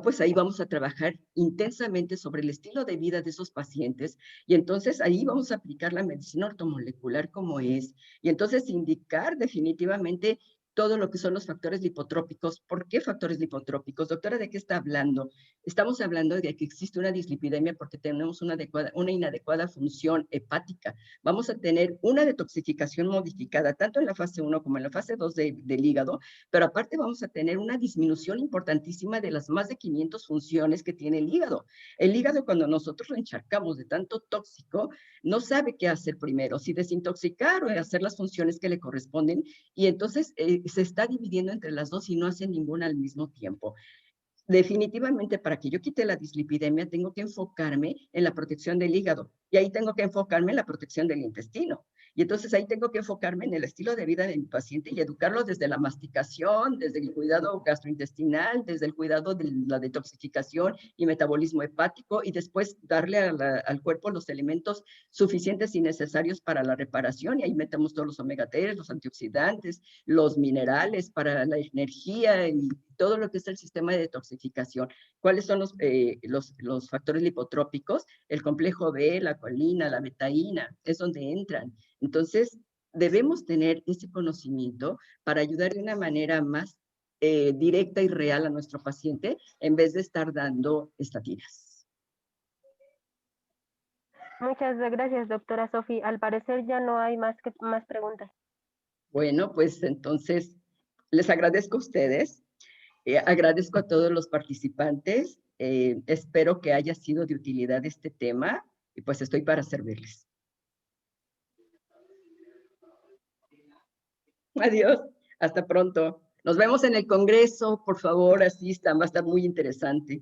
Pues ahí vamos a trabajar intensamente sobre el estilo de vida de esos pacientes y entonces ahí vamos a aplicar la medicina ortomolecular como es y entonces indicar definitivamente todo lo que son los factores lipotrópicos. ¿Por qué factores lipotrópicos? Doctora, ¿de qué está hablando? Estamos hablando de que existe una dislipidemia porque tenemos una inadecuada función hepática. Vamos a tener una detoxificación modificada tanto en la fase 1 como en la fase 2 del hígado, pero aparte vamos a tener una disminución importantísima de las más de 500 funciones que tiene el hígado. El hígado, cuando nosotros lo encharcamos de tanto tóxico, no sabe qué hacer primero, si desintoxicar o hacer las funciones que le corresponden, y entonces se está dividiendo entre las dos y no hace ninguna al mismo tiempo. Definitivamente, para que yo quite la dislipidemia, tengo que enfocarme en la protección del hígado y ahí tengo que enfocarme en la protección del intestino. Y entonces ahí tengo que enfocarme en el estilo de vida de mi paciente y educarlo desde la masticación, desde el cuidado gastrointestinal, desde el cuidado de la detoxificación y metabolismo hepático y después darle al cuerpo los elementos suficientes y necesarios para la reparación. Y ahí metemos todos los omega 3, los antioxidantes, los minerales para la energía y todo lo que es el sistema de detoxificación. ¿Cuáles son los factores lipotrópicos? El complejo B, la colina, la betaína, es donde entran. Entonces, debemos tener ese conocimiento para ayudar de una manera más directa y real a nuestro paciente en vez de estar dando estatinas. Muchas gracias, doctora Sofi. Al parecer ya no hay más preguntas. Bueno, pues entonces les agradezco a ustedes, agradezco a todos los participantes, espero que haya sido de utilidad este tema y pues estoy para servirles. Adiós, hasta pronto. Nos vemos en el Congreso, por favor, asistan, va a estar muy interesante.